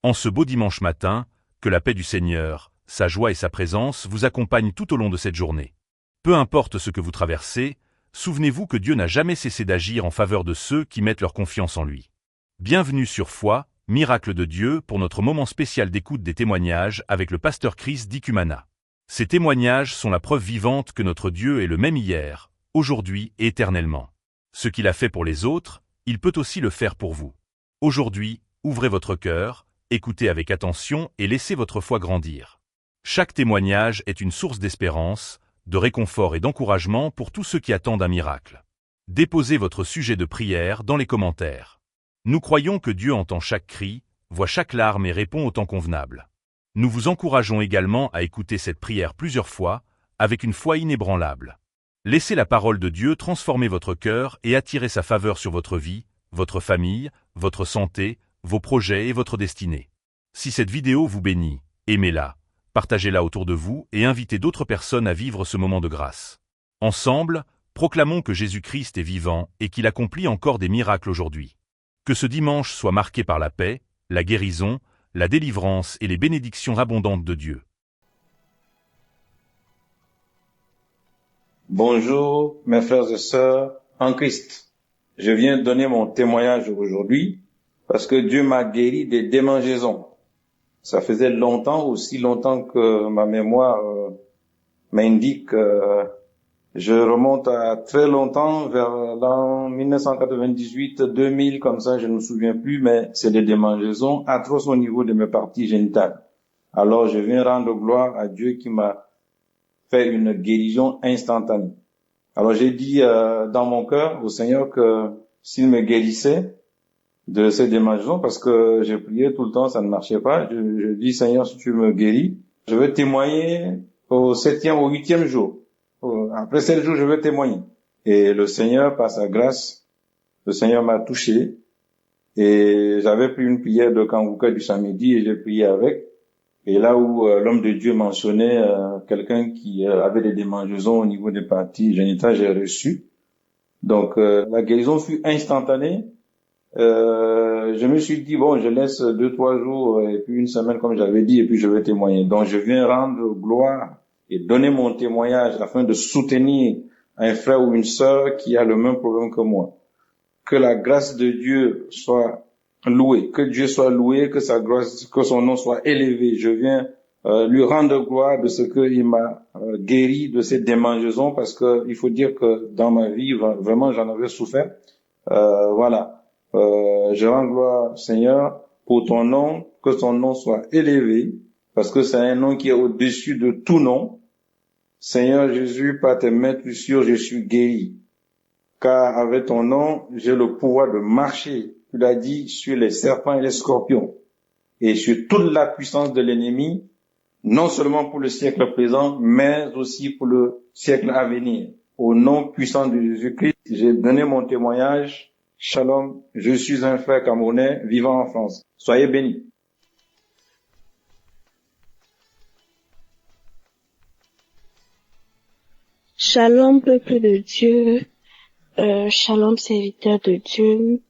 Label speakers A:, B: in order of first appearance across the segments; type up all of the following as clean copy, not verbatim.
A: En ce beau dimanche matin, que la paix du Seigneur, sa joie et sa présence vous accompagnent tout au long de cette journée. Peu importe ce que vous traversez, souvenez-vous que Dieu n'a jamais cessé d'agir en faveur de ceux qui mettent leur confiance en lui. Bienvenue sur Foi, Miracle de Dieu pour notre moment spécial d'écoute des témoignages avec le pasteur Chris d'Icumana. Ces témoignages sont la preuve vivante que notre Dieu est le même hier, aujourd'hui et éternellement. Ce qu'il a fait pour les autres, il peut aussi le faire pour vous. Aujourd'hui, ouvrez votre cœur, écoutez avec attention et laissez votre foi grandir. Chaque témoignage est une source d'espérance, de réconfort et d'encouragement pour tous ceux qui attendent un miracle. Déposez votre sujet de prière dans les commentaires. Nous croyons que Dieu entend chaque cri, voit chaque larme et répond au temps convenable. Nous vous encourageons également à écouter cette prière plusieurs fois, avec une foi inébranlable. Laissez la parole de Dieu transformer votre cœur et attirer sa faveur sur votre vie, votre famille, votre santé, vos projets et votre destinée. Si cette vidéo vous bénit, aimez-la, partagez-la autour de vous et invitez d'autres personnes à vivre ce moment de grâce. Ensemble, proclamons que Jésus-Christ est vivant et qu'il accomplit encore des miracles aujourd'hui. Que ce dimanche soit marqué par la paix, la guérison, la délivrance et les bénédictions abondantes de Dieu.
B: Bonjour mes frères et sœurs en Christ. Je viens donner mon témoignage aujourd'hui parce que Dieu m'a guéri des démangeaisons. Ça faisait longtemps, aussi longtemps que ma mémoire m'indique. Je remonte à très longtemps, vers l'an 1998, 2000, comme ça, je ne me souviens plus, mais c'est des démangeaisons atroces au niveau de mes parties génitales. Alors je viens rendre gloire à Dieu qui m'a fait une guérison instantanée. Alors j'ai dit dans mon cœur au Seigneur que s'il me guérissait de ces démangeaisons, parce que j'ai prié tout le temps, ça ne marchait pas, je dis Seigneur, si tu me guéris, je vais témoigner au 7e, au 8e jour. Après 7 jours, je vais témoigner. Et le Seigneur, par sa grâce, le Seigneur m'a touché. Et j'avais pris une prière de Kangouka du samedi et j'ai prié avec. Et là où l'homme de Dieu mentionnait quelqu'un qui avait des démangeaisons au niveau des parties génitales, j'ai reçu. Donc la guérison fut instantanée. Je me suis dit, bon, je laisse 2-3 jours et puis une semaine comme j'avais dit et puis je vais témoigner. Donc je viens rendre gloire et donner mon témoignage afin de soutenir un frère ou une sœur qui a le même problème que moi. Que la grâce de Dieu soit louée, que Dieu soit loué, que sa grâce, que son nom soit élevé. Je viens lui rendre gloire de ce qu'il m'a guéri de ces démangeaisons parce que il faut dire que dans ma vie, vraiment, j'en avais souffert. Voilà. Je rends gloire, Seigneur, pour ton nom, que son nom soit élevé, parce que c'est un nom qui est au-dessus de tout nom. Seigneur Jésus, par tes mains sûres, je suis guéri. Car avec ton nom, j'ai le pouvoir de marcher, tu l'as dit, sur les serpents et les scorpions, et sur toute la puissance de l'ennemi, non seulement pour le siècle présent, mais aussi pour le siècle à venir. Au nom puissant de Jésus-Christ, j'ai donné mon témoignage. Shalom, je suis un frère camerounais vivant en France. Soyez bénis.
C: Shalom, peuple de Dieu. Shalom, serviteur de Dieu.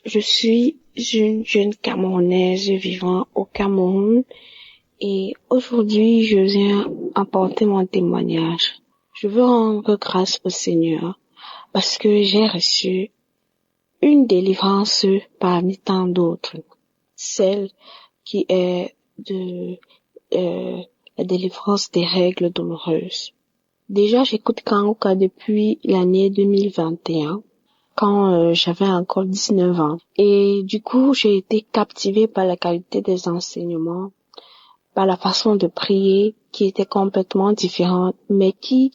C: Je suis une jeune Camerounaise vivant au Cameroun et aujourd'hui, je viens apporter mon témoignage. Je veux rendre grâce au Seigneur parce que j'ai reçu une délivrance parmi tant d'autres. Celle qui est de la délivrance des règles douloureuses. Déjà, j'écoute Kangouka depuis l'année 2021, quand j'avais encore 19 ans. Et du coup, j'ai été captivée par la qualité des enseignements, par la façon de prier qui était complètement différente, mais qui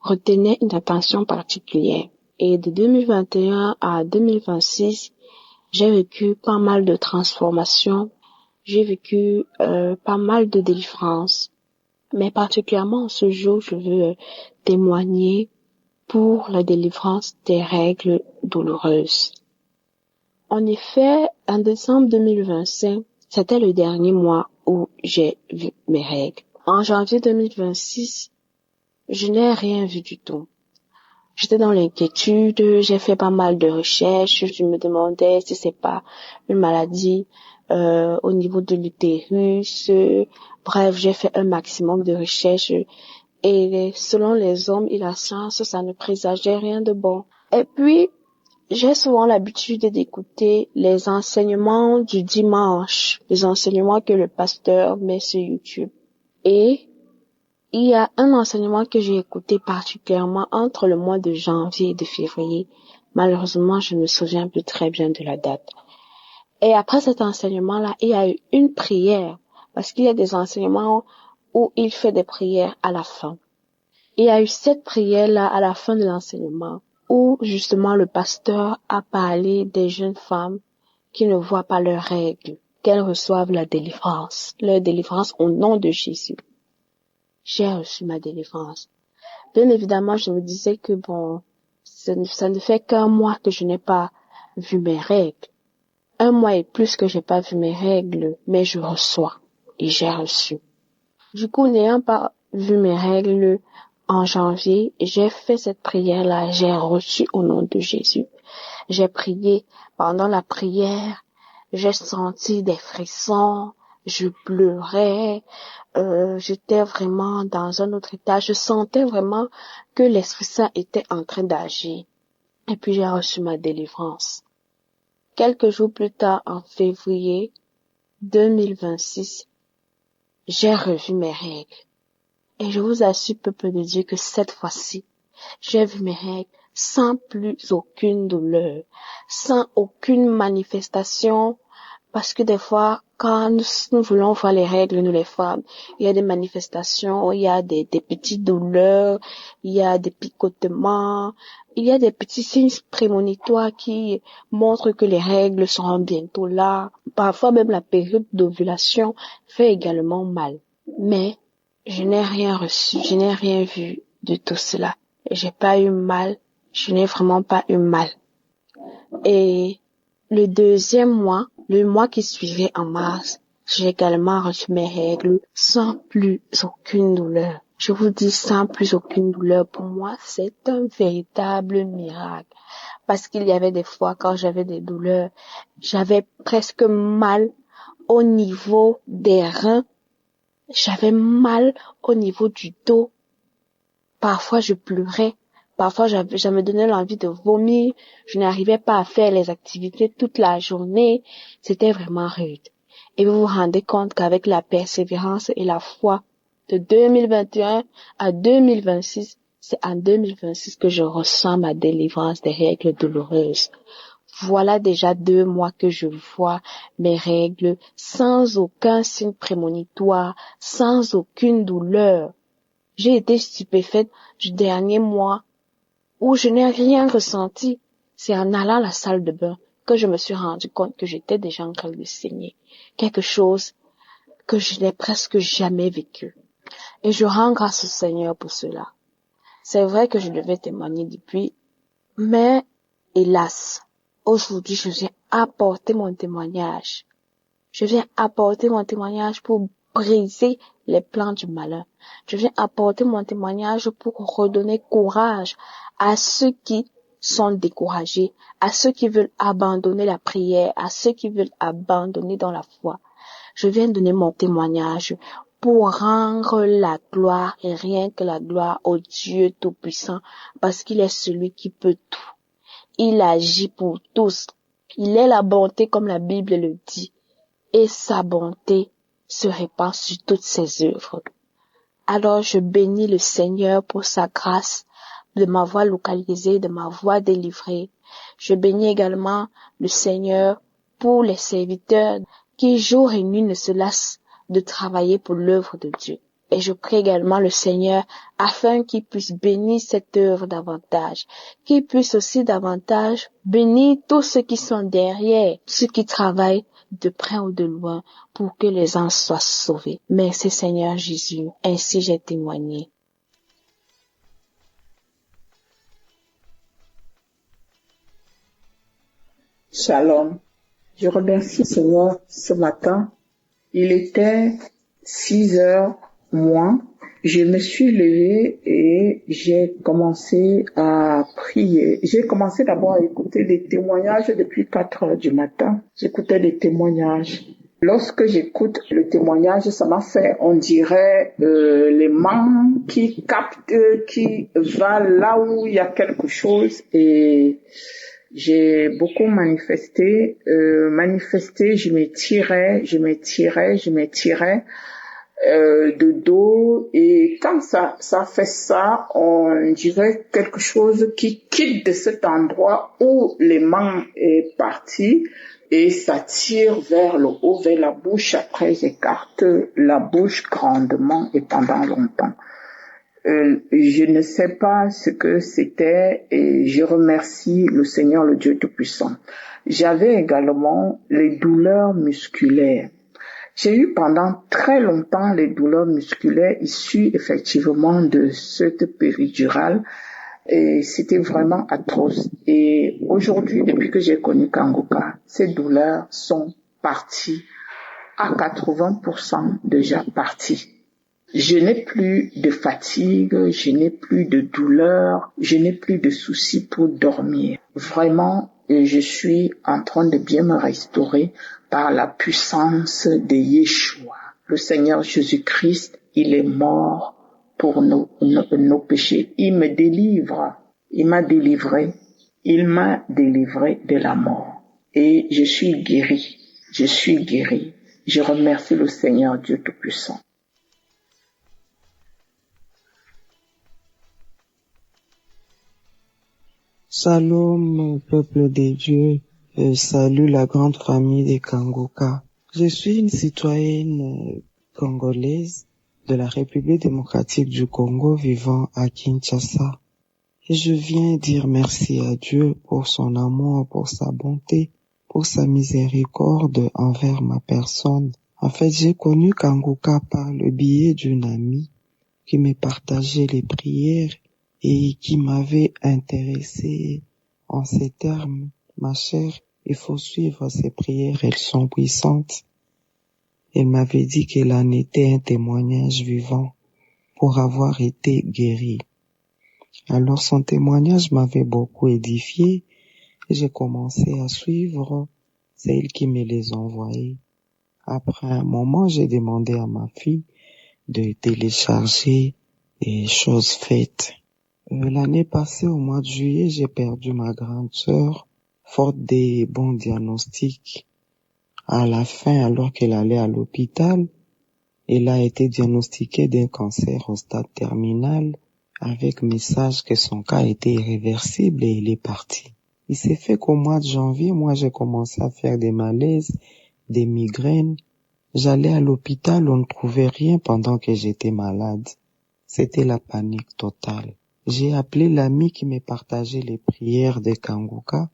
C: retenait une attention particulière. Et de 2021 à 2026, j'ai vécu pas mal de transformations, j'ai vécu pas mal de délivrances. Mais particulièrement ce jour, je veux témoigner pour la délivrance des règles douloureuses. En effet, en décembre 2025, c'était le dernier mois où j'ai vu mes règles. En janvier 2026, je n'ai rien vu du tout. J'étais dans l'inquiétude, j'ai fait pas mal de recherches, je me demandais si c'est pas une maladie au niveau de l'utérus. Bref, j'ai fait un maximum de recherches et selon les hommes et la science, ça ne présageait rien de bon. Et puis, j'ai souvent l'habitude d'écouter les enseignements du dimanche, les enseignements que le pasteur met sur YouTube. Et il y a un enseignement que j'ai écouté particulièrement entre le mois de janvier et de février. Malheureusement, je ne me souviens plus très bien de la date. Et après cet enseignement-là, il y a eu une prière, parce qu'il y a des enseignements où il fait des prières à la fin. Il y a eu cette prière-là à la fin de l'enseignement, où justement le pasteur a parlé des jeunes femmes qui ne voient pas leurs règles, qu'elles reçoivent la délivrance, leur délivrance au nom de Jésus. J'ai reçu ma délivrance. Bien évidemment, je me disais que ça ne fait qu'un mois que je n'ai pas vu mes règles. Un mois et plus que j'ai pas vu mes règles, mais je reçois et j'ai reçu. Du coup, n'ayant pas vu mes règles en janvier, j'ai fait cette prière-là, j'ai reçu au nom de Jésus. J'ai prié. Pendant la prière, j'ai senti des frissons, je pleurais, j'étais vraiment dans un autre état. Je sentais vraiment que l'Esprit Saint était en train d'agir. Et puis j'ai reçu ma délivrance. Quelques jours plus tard, en février 2026, j'ai revu mes règles. Et je vous assure, peuple de Dieu, que cette fois-ci, j'ai vu mes règles sans plus aucune douleur, sans aucune manifestation, parce que des fois, quand nous voulons voir les règles, nous les femmes, il y a des manifestations, il y a des petites douleurs, il y a des picotements, il y a des petits signes prémonitoires qui montrent que les règles seront bientôt là. Parfois même la période d'ovulation fait également mal. Mais je n'ai rien reçu, je n'ai rien vu de tout cela. J'ai pas eu mal, je n'ai vraiment pas eu mal. Et le deuxième mois, le mois qui suivait en mars, j'ai également reçu mes règles sans plus aucune douleur. Je vous dis sans plus aucune douleur. Pour moi, c'est un véritable miracle. Parce qu'il y avait des fois quand j'avais des douleurs, j'avais presque mal au niveau des reins. J'avais mal au niveau du dos. Parfois, je pleurais. Parfois, ça me donnait l'envie de vomir. Je n'arrivais pas à faire les activités toute la journée. C'était vraiment rude. Et vous vous rendez compte qu'avec la persévérance et la foi de 2021 à 2026, c'est en 2026 que je ressens ma délivrance des règles douloureuses. Voilà déjà 2 mois que je vois mes règles sans aucun signe prémonitoire, sans aucune douleur. J'ai été stupéfaite du dernier mois où je n'ai rien ressenti. C'est en allant à la salle de bain que je me suis rendu compte que j'étais déjà en train de saigner. Quelque chose que je n'ai presque jamais vécu. Et je rends grâce au Seigneur pour cela. C'est vrai que je devais témoigner depuis, mais hélas, aujourd'hui je viens apporter mon témoignage. Je viens apporter mon témoignage pour briser les plans du malin. Je viens apporter mon témoignage pour redonner courage à ceux qui sont découragés, à ceux qui veulent abandonner la prière, à ceux qui veulent abandonner dans la foi. Je viens donner mon témoignage pour rendre la gloire et rien que la gloire au Dieu Tout-Puissant, parce qu'il est celui qui peut tout. Il agit pour tous. Il est la bonté comme la Bible le dit. Et sa bonté se répand sur toutes ses œuvres. Alors je bénis le Seigneur pour sa grâce de m'avoir localisé, de m'avoir délivré. Je bénis également le Seigneur pour les serviteurs qui jour et nuit ne se lassent de travailler pour l'œuvre de Dieu. Et je prie également le Seigneur afin qu'il puisse bénir cette œuvre davantage, qu'il puisse aussi davantage bénir tous ceux qui sont derrière, ceux qui travaillent de près ou de loin pour que les âmes soient sauvés. Merci Seigneur Jésus, ainsi j'ai témoigné.
D: Shalom. Je remercie le Seigneur ce matin. Il était 6 heures moins Je me suis levée et j'ai commencé à prier. J'ai commencé d'abord à écouter des témoignages depuis 4 heures du matin. J'écoutais des témoignages. Lorsque j'écoute le témoignage, ça m'a fait, on dirait, les mains qui captent, qui va là où il y a quelque chose, et j'ai beaucoup manifesté, je me tirais de dos, et quand ça fait ça, on dirait quelque chose qui quitte de cet endroit où l'aimant est parti et ça tire vers le haut, vers la bouche. Après, j'écarte la bouche grandement et pendant longtemps. Je ne sais pas ce que c'était et je remercie le Seigneur, le Dieu Tout-Puissant. J'avais également les douleurs musculaires. J'ai eu pendant très longtemps les douleurs musculaires issues effectivement de cette péridurale et c'était vraiment atroce. Et aujourd'hui, depuis que j'ai connu Kangoka, ces douleurs sont parties à 80% déjà parties. Je n'ai plus de fatigue, je n'ai plus de douleur, je n'ai plus de soucis pour dormir. Vraiment, je suis en train de bien me restaurer par la puissance de Yeshua. Le Seigneur Jésus-Christ, il est mort pour nos péchés. Il me délivre, il m'a délivré de la mort. Et je suis guéri. Je remercie le Seigneur Dieu Tout-Puissant.
E: Shalom, peuple de Dieu, salut la grande famille des Kangoka. Je suis une citoyenne congolaise de la République démocratique du Congo vivant à Kinshasa. Et je viens dire merci à Dieu pour son amour, pour sa bonté, pour sa miséricorde envers ma personne. En fait, j'ai connu Kangoka par le biais d'une amie qui me partageait les prières et qui m'avait intéressé en ces termes. Ma chère, il faut suivre ces prières, elles sont puissantes. Elle m'avait dit qu'elle en était un témoignage vivant pour avoir été guérie. Alors son témoignage m'avait beaucoup édifié et j'ai commencé à suivre. C'est elle qui me les envoyait. Après un moment, j'ai demandé à ma fille de télécharger les choses faites. L'année passée, au mois de juillet, j'ai perdu ma grande sœur, faute des bons diagnostics. À la fin, alors qu'elle allait à l'hôpital, elle a été diagnostiquée d'un cancer au stade terminal, avec message que son cas était irréversible et elle est partie. Il s'est fait qu'au mois de janvier, moi j'ai commencé à faire des malaises, des migraines. J'allais à l'hôpital, on ne trouvait rien pendant que j'étais malade. C'était la panique totale. J'ai appelé l'ami qui me partageait les prières de Kangoka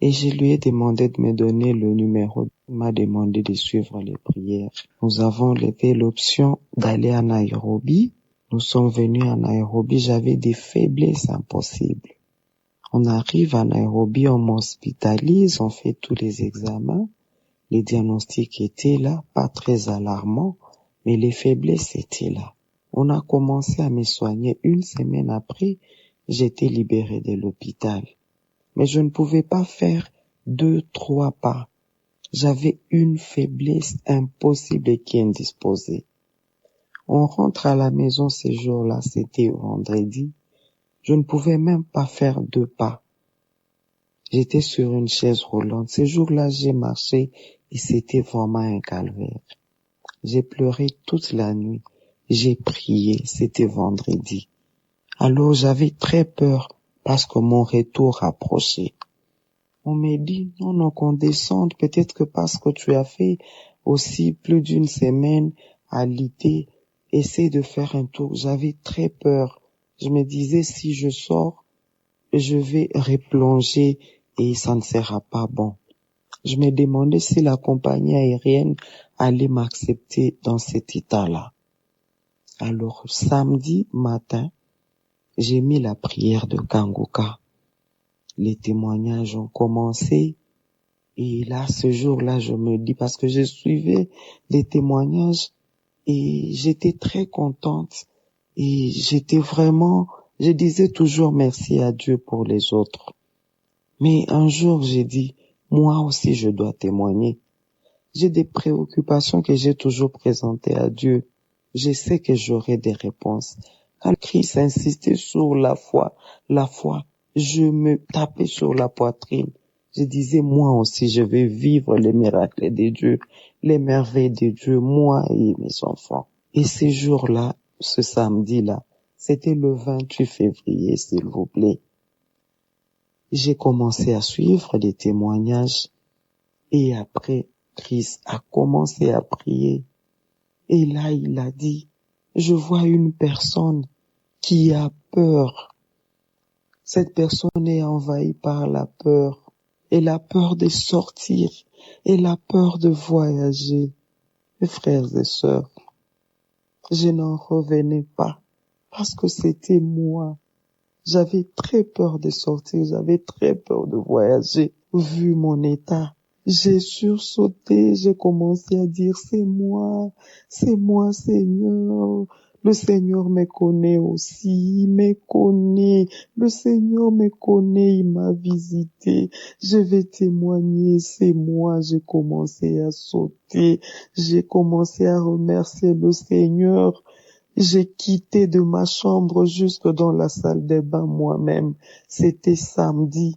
E: et je lui ai demandé de me donner le numéro. Il m'a demandé de suivre les prières. Nous avons levé l'option d'aller à Nairobi. Nous sommes venus à Nairobi, j'avais des faiblesses impossibles. On arrive à Nairobi, on m'hospitalise, on fait tous les examens. Les diagnostics étaient là, pas très alarmants, mais les faiblesses étaient là. On a commencé à me soigner. Une semaine après, j'étais libéré de l'hôpital. Mais je ne pouvais pas faire 2-3 pas. J'avais une faiblesse impossible qui indisposait. On rentre à la maison ce jour-là, c'était vendredi. Je ne pouvais même pas faire 2 pas. J'étais sur une chaise roulante. Ce jour-là, j'ai marché et c'était vraiment un calvaire. J'ai pleuré toute la nuit. J'ai prié, c'était vendredi. Alors j'avais très peur parce que mon retour approchait. On m'a dit, non, qu'on descende, peut-être que parce que tu as fait aussi plus d'une semaine à l'IT, essaie de faire un tour. J'avais très peur. Je me disais, si je sors, je vais replonger et ça ne sera pas bon. Je me demandais si la compagnie aérienne allait m'accepter dans cet état-là. Alors, samedi matin, j'ai mis la prière de Kangoka. Les témoignages ont commencé. Et là, ce jour-là, je me dis, parce que je suivais les témoignages et j'étais très contente Et je disais toujours merci à Dieu pour les autres. Mais un jour, j'ai dit, moi aussi, je dois témoigner. J'ai des préoccupations que j'ai toujours présentées à Dieu. Je sais que j'aurai des réponses. Quand Christ insistait sur la foi, je me tapais sur la poitrine. Je disais, moi aussi, je vais vivre les miracles de Dieu, les merveilles de Dieu, moi et mes enfants. Et ces jours-là, ce samedi-là, c'était le 28 février, s'il vous plaît. J'ai commencé à suivre les témoignages et après, Christ a commencé à prier. Et là, il a dit, je vois une personne qui a peur. Cette personne est envahie par la peur. Elle a peur de sortir. Elle a peur de voyager. Mes frères et sœurs, je n'en revenais pas parce que c'était moi. J'avais très peur de sortir. J'avais très peur de voyager. Vu mon état, j'ai sursauté, j'ai commencé à dire, c'est moi, Seigneur. Le Seigneur me connaît aussi, il me connaît. Le Seigneur me connaît, il m'a visité. Je vais témoigner, c'est moi. J'ai commencé à sauter, j'ai commencé à remercier le Seigneur. J'ai quitté de ma chambre jusque dans la salle des bains moi-même. C'était samedi,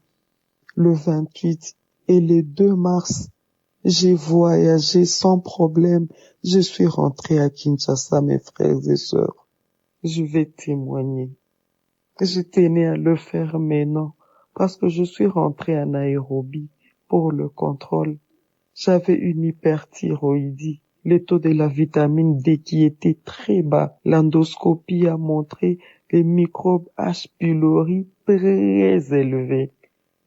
E: le 28 et le 2 mars. J'ai voyagé sans problème. Je suis rentré à Kinshasa, mes frères et sœurs. Je vais témoigner. Je tenais à le faire maintenant parce que je suis rentré à Nairobi pour le contrôle. J'avais une hyperthyroïdie, le taux de la vitamine D qui était très bas. L'endoscopie a montré les microbes H. pylori très élevés.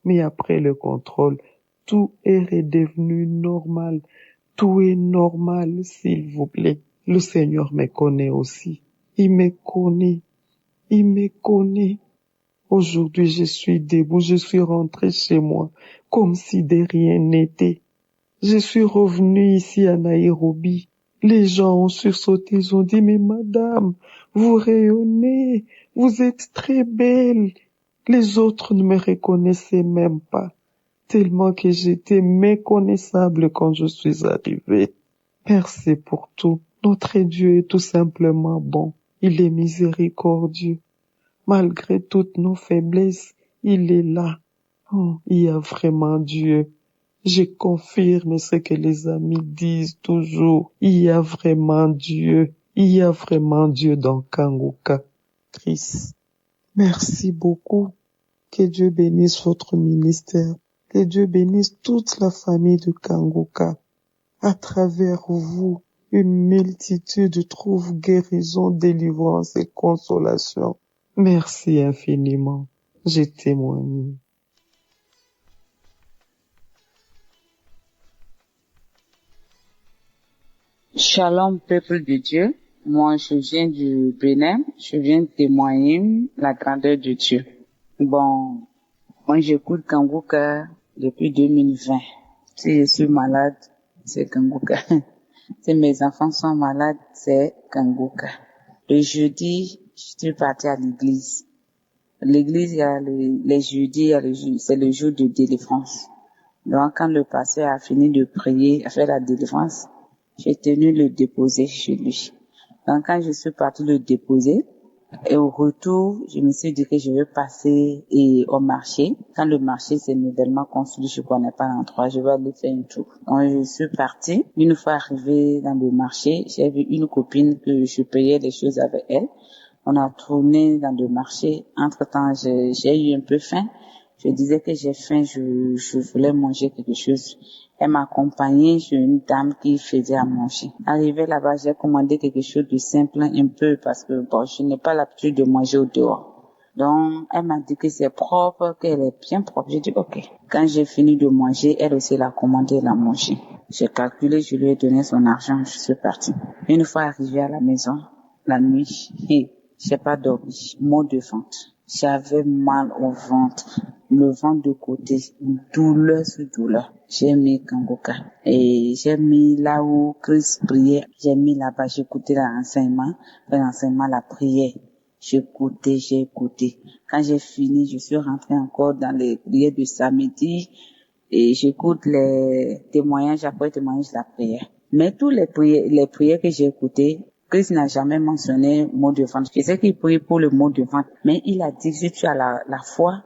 E: Mais après le contrôle, tout est redevenu normal. Tout est normal, s'il vous plaît. Le Seigneur me connaît aussi. Il me connaît. Il me connaît. Aujourd'hui, je suis debout. Je suis rentré chez moi comme si de rien n'était. Je suis revenu ici à Nairobi. Les gens ont sursauté, ils ont dit, mais madame, vous rayonnez, vous êtes très belle. Les autres ne me reconnaissaient même pas, tellement que j'étais méconnaissable quand je suis arrivée. Merci pour tout. Notre Dieu est tout simplement bon. Il est miséricordieux. Malgré toutes nos faiblesses, il est là. Oh, il y a vraiment Dieu. Je confirme ce que les amis disent toujours. Il y a vraiment Dieu. Il y a vraiment Dieu dans Kanguka. Christ, merci beaucoup. Que Dieu bénisse votre ministère. Que Dieu bénisse toute la famille de Kanguka. À travers vous, une multitude trouve guérison, délivrance et consolation. Merci infiniment. J'ai témoigné.
F: Shalom, peuple de Dieu. Moi, je viens du Bénin. Je viens témoigner la grandeur de Dieu. Bon, moi, j'écoute Kanguka depuis 2020. Si je suis malade, c'est Kanguka. Si mes enfants sont malades, c'est Kanguka. Le jeudi, je suis partie à l'église. L'église, il y a les jeudis, c'est le jour de délivrance. Donc, quand le pasteur a fini de prier, a fait la délivrance, j'ai tenu le déposer chez lui. Donc, quand je suis partie le déposer, et au retour, je me suis dit que je vais passer au marché. Quand le marché s'est nouvellement construit, je connais pas l'endroit, je vais aller faire un tour. Donc, je suis partie. Une fois arrivée dans le marché, j'ai vu une copine que je payais les choses avec elle. On a tourné dans le marché. Entre-temps, j'ai eu un peu faim. Je disais que j'ai faim, je voulais manger quelque chose. Elle m'a accompagnée chez une dame qui faisait à manger. Arrivée là-bas, j'ai commandé quelque chose de simple un peu parce que bon, je n'ai pas l'habitude de manger au dehors. Donc, elle m'a dit que c'est propre, qu'elle est bien propre. J'ai dit ok. Quand j'ai fini de manger, elle aussi l'a commandé, elle a mangé. J'ai calculé, je lui ai donné son argent, je suis partie. Une fois arrivée à la maison, la nuit, j'ai pas dormi, mot de ventre. J'avais mal au ventre. le ventre de côté, douleur sur douleur. J'ai mis Kangoka et j'ai mis là où Christ priait, j'ai mis là-bas, j'ai écouté l'enseignement, la prière. J'ai écouté. Quand j'ai fini, je suis rentrée encore dans les prières de samedi et j'écoute les témoignages après témoignages de la prière. Mais tous les prières que j'ai écoutées, Christ n'a jamais mentionné mot de ventre. Je sais qu'il prie pour le mot de ventre, mais il a dit, si tu as la foi,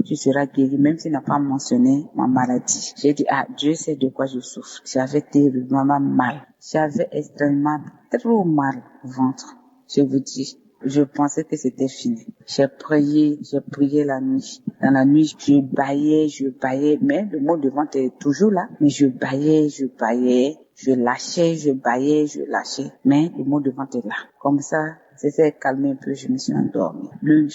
F: tu seras guéri, même s'il n'a pas mentionné ma maladie. J'ai dit, Dieu sait de quoi je souffre. J'avais terriblement mal. J'avais extrêmement trop mal au ventre. Je vous dis, je pensais que c'était fini. J'ai prié la nuit. Dans la nuit, je baillais, mais le mot de ventre est toujours là. Mais je baillais, je lâchais, mais le mot de ventre est là. Comme ça s'est calmé un peu, je me suis endormie.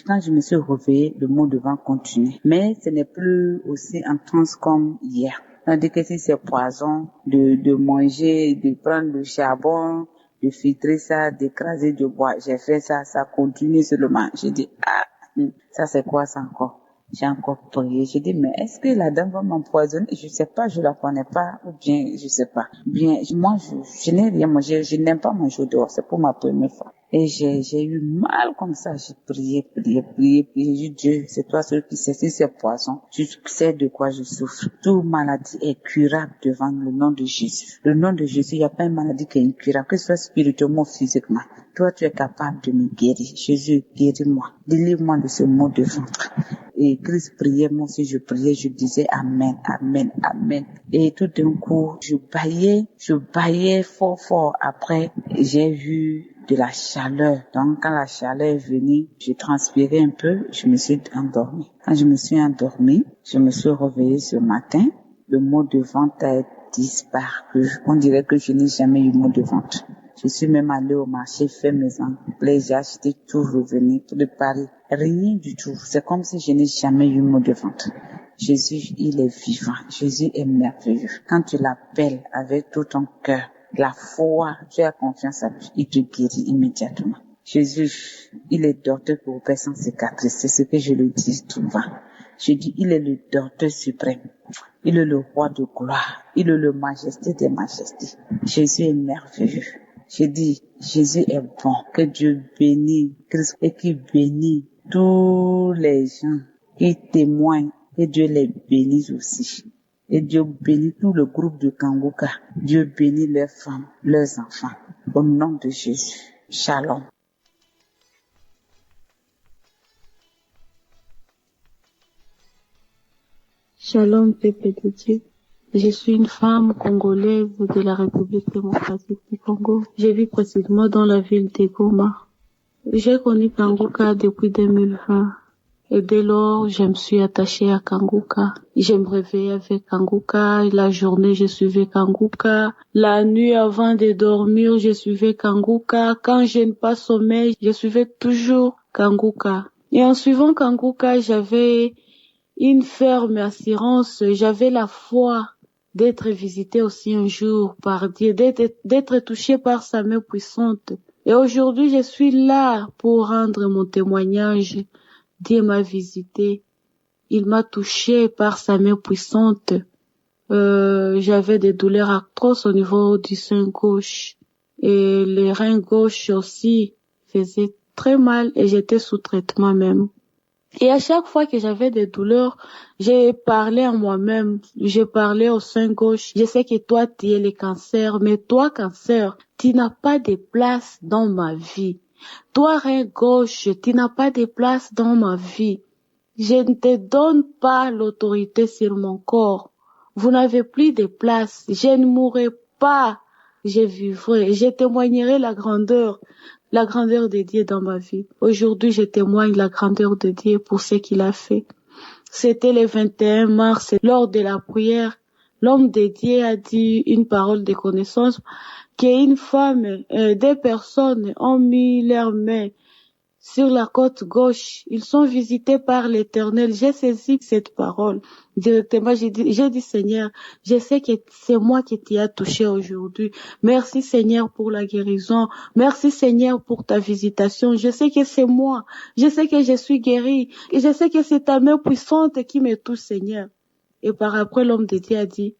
F: Quand je me suis réveillée, le mot de ventre continue. Mais ce n'est plus aussi intense comme hier. Tandis que si c'est poison, de manger, de prendre le charbon, de filtrer ça, d'écraser du bois, j'ai fait ça continue seulement. J'ai dit, ça c'est quoi ça encore? J'ai encore prié. J'ai dit, mais est-ce que la dame va m'empoisonner? Je sais pas, je la connais pas, ou bien, je sais pas. Bien, moi, je n'ai rien mangé, je n'aime pas manger dehors, c'est pour ma première fois. Et j'ai eu mal comme ça, j'ai prié. J'ai dit, Dieu, c'est toi celui qui sais si c'est poison. Tu sais de quoi je souffre. Toute maladie est curable devant le nom de Jésus. Le nom de Jésus, il n'y a pas une maladie qui est incurable, que ce soit spirituellement ou physiquement. Toi, tu es capable de me guérir. Jésus, guéris-moi. Délivre-moi de ce mot de ventre. Et Christ priait, moi aussi je priais, je disais Amen. Et tout d'un coup, je baillais fort. Après, j'ai vu de la chaleur. Donc, quand la chaleur est venue, j'ai transpiré un peu, je me suis endormie. Quand je me suis endormie, je me suis réveillée ce matin. Le mot de ventre a disparu. On dirait que je n'ai jamais eu mot de ventre. Je suis même allée au marché, fait mes emplettes, j'ai acheté tout, revenu pour le Paris. Rien du tout. C'est comme si je n'ai jamais eu mot de ventre. Jésus, il est vivant. Jésus est merveilleux. Quand tu l'appelles avec tout ton cœur, la foi, tu as confiance en lui, il te guérit immédiatement. Jésus, il est docteur pour personne cicatrice. C'est ce que je le dis souvent. Je dis, il est le docteur suprême. Il est le roi de gloire. Il est le majesté des majestés. Jésus est merveilleux. Je dis, Jésus est bon. Que Dieu bénisse Christ et qui bénit tous les gens qui témoignent. Et Dieu les bénisse aussi. Et Dieu bénit tout le groupe de Kangoka. Dieu bénit leurs femmes, leurs enfants. Au nom de Jésus. Shalom.
C: Shalom, peuple de Dieu. Je suis une femme congolaise de la République démocratique du Congo. Je vis précisément dans la ville de Goma. J'ai connu Kangoka depuis 2020. Et dès lors, je me suis attachée à Kangoka. Je me réveillais avec Kangoka. La journée, je suivais Kangoka. La nuit, avant de dormir, je suivais Kangoka. Quand je n'ai pas sommeil, je suivais toujours Kangoka. Et en suivant Kangoka, j'avais une ferme assurance. J'avais la foi d'être visité aussi un jour par Dieu, d'être touché par sa main puissante. Et aujourd'hui, je suis là pour rendre mon témoignage. Dieu m'a visité. Il m'a touché par sa main puissante. J'avais des douleurs atroces au niveau du sein gauche. Et les reins gauche aussi faisaient très mal et j'étais sous traitement même. Et à chaque fois que j'avais des douleurs, j'ai parlé à moi-même, j'ai parlé au sein gauche. Je sais que toi, tu es le cancer, mais toi, cancer, tu n'as pas de place dans ma vie. Toi, rein gauche, tu n'as pas de place dans ma vie. Je ne te donne pas l'autorité sur mon corps. Vous n'avez plus de place. Je ne mourrai pas. Je vivrai. Je témoignerai la grandeur de Dieu dans ma vie. Aujourd'hui, je témoigne la grandeur de Dieu pour ce qu'il a fait. C'était le 21 mars, lors de la prière. L'homme de Dieu a dit une parole de connaissance qu'une femme, deux personnes ont mis leurs mains sur la côte gauche. Ils sont visités par l'Éternel. J'ai saisi cette parole directement. J'ai dit, Seigneur, je sais que c'est moi qui t'y a touché aujourd'hui. Merci Seigneur pour la guérison. Merci Seigneur pour ta visitation. Je sais que c'est moi. Je sais que je suis guérie. Et je sais que c'est ta main puissante qui me touche, Seigneur. Et par après, l'homme de Dieu a dit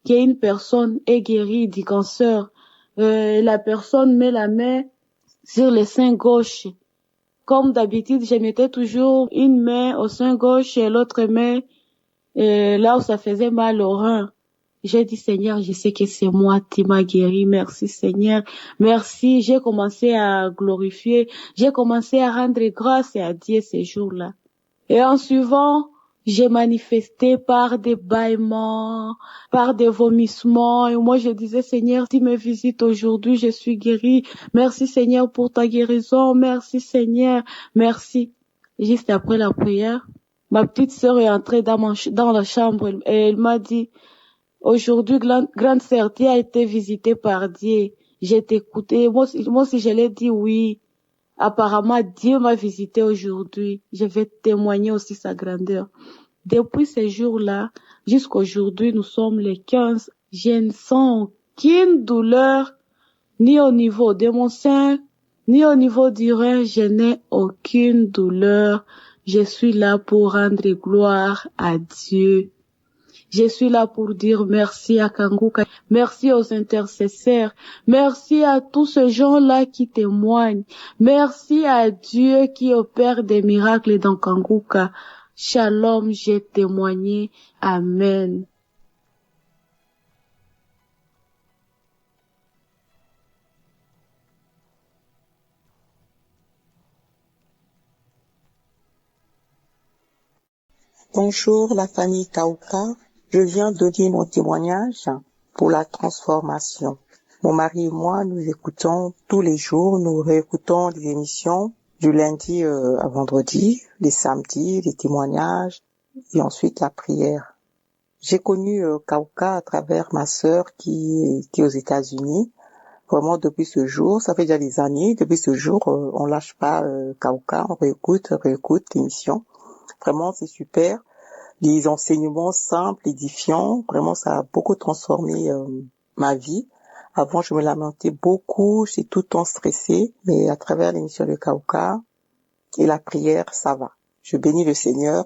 C: qu'une personne est guérie du cancer. La personne met la main sur le sein gauche. Comme d'habitude, je mettais toujours une main au sein gauche et l'autre main là où ça faisait mal au rein. J'ai dit, Seigneur, je sais que c'est moi qui m'a guéri. Merci, Seigneur. Merci. J'ai commencé à glorifier. J'ai commencé à rendre grâce à Dieu ces jours-là. Et en suivant, j'ai manifesté par des bâillements, par des vomissements. Et moi, je disais, Seigneur, tu me visites aujourd'hui, je suis guérie. Merci, Seigneur, pour ta guérison. Merci, Seigneur. Merci. Juste après la prière, ma petite sœur est entrée dans la chambre et elle m'a dit, aujourd'hui, grande sœur, tu as été visitée par Dieu. J'ai écouté. Moi aussi, je l'ai dit oui. Apparemment, Dieu m'a visité aujourd'hui. Je vais témoigner aussi sa grandeur. Depuis ces jours-là, jusqu'aujourd'hui, nous sommes les 15. Je ne sens aucune douleur, ni au niveau de mon sein, ni au niveau du rein. Je n'ai aucune douleur. Je suis là pour rendre gloire à Dieu. Je suis là pour dire merci à Kanguka, merci aux intercesseurs, merci à tous ces gens-là qui témoignent, merci à Dieu qui opère des miracles dans Kanguka. Shalom, j'ai témoigné. Amen.
E: Bonjour la famille Kauka. Je viens donner mon témoignage pour la transformation. Mon mari et moi, nous écoutons tous les jours, nous réécoutons les émissions du lundi à vendredi, les samedis, les témoignages et ensuite la prière. J'ai connu Kauka à travers ma sœur qui est aux États-Unis. Vraiment depuis ce jour, ça fait déjà des années, depuis ce jour, on lâche pas Kauka, on réécoute l'émission. Vraiment, c'est super. Les enseignements simples, édifiants, vraiment, ça a beaucoup transformé ma vie. Avant, je me lamentais beaucoup, j'étais tout le temps stressée, mais à travers l'émission de Kauka et la prière, ça va. Je bénis le Seigneur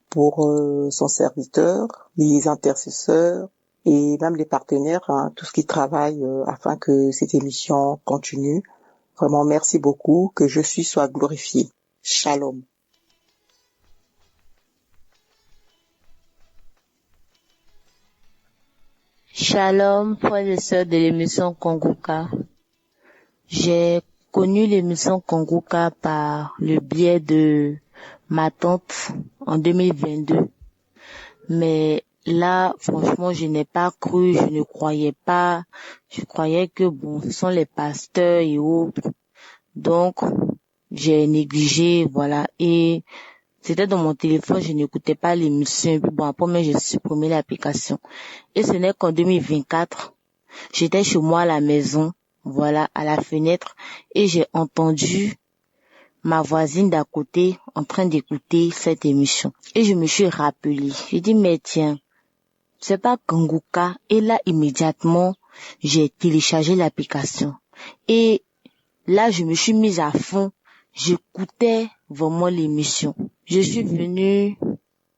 E: pour son serviteur, les intercesseurs et même les partenaires, tout ce qui travaille afin que cette émission continue. Vraiment, merci beaucoup, que Jésus soit glorifié. Shalom.
G: Shalom, frères et sœurs de l'émission Kongoka. J'ai connu l'émission Kongoka par le biais de ma tante en 2022. Mais là, franchement, je n'ai pas cru, je ne croyais pas. Je croyais que ce sont les pasteurs et autres. Donc, j'ai négligé, voilà. Et c'était dans mon téléphone, je n'écoutais pas l'émission. Après, j'ai supprimé l'application. Et ce n'est qu'en 2024, j'étais chez moi à la maison, voilà, à la fenêtre, et j'ai entendu ma voisine d'à côté en train d'écouter cette émission. Et je me suis rappelé. J'ai dit, mais tiens, c'est pas Kanguka. Et là, immédiatement, j'ai téléchargé l'application. Et là, je me suis mise à fond. J'écoutais vraiment l'émission. Je suis venue,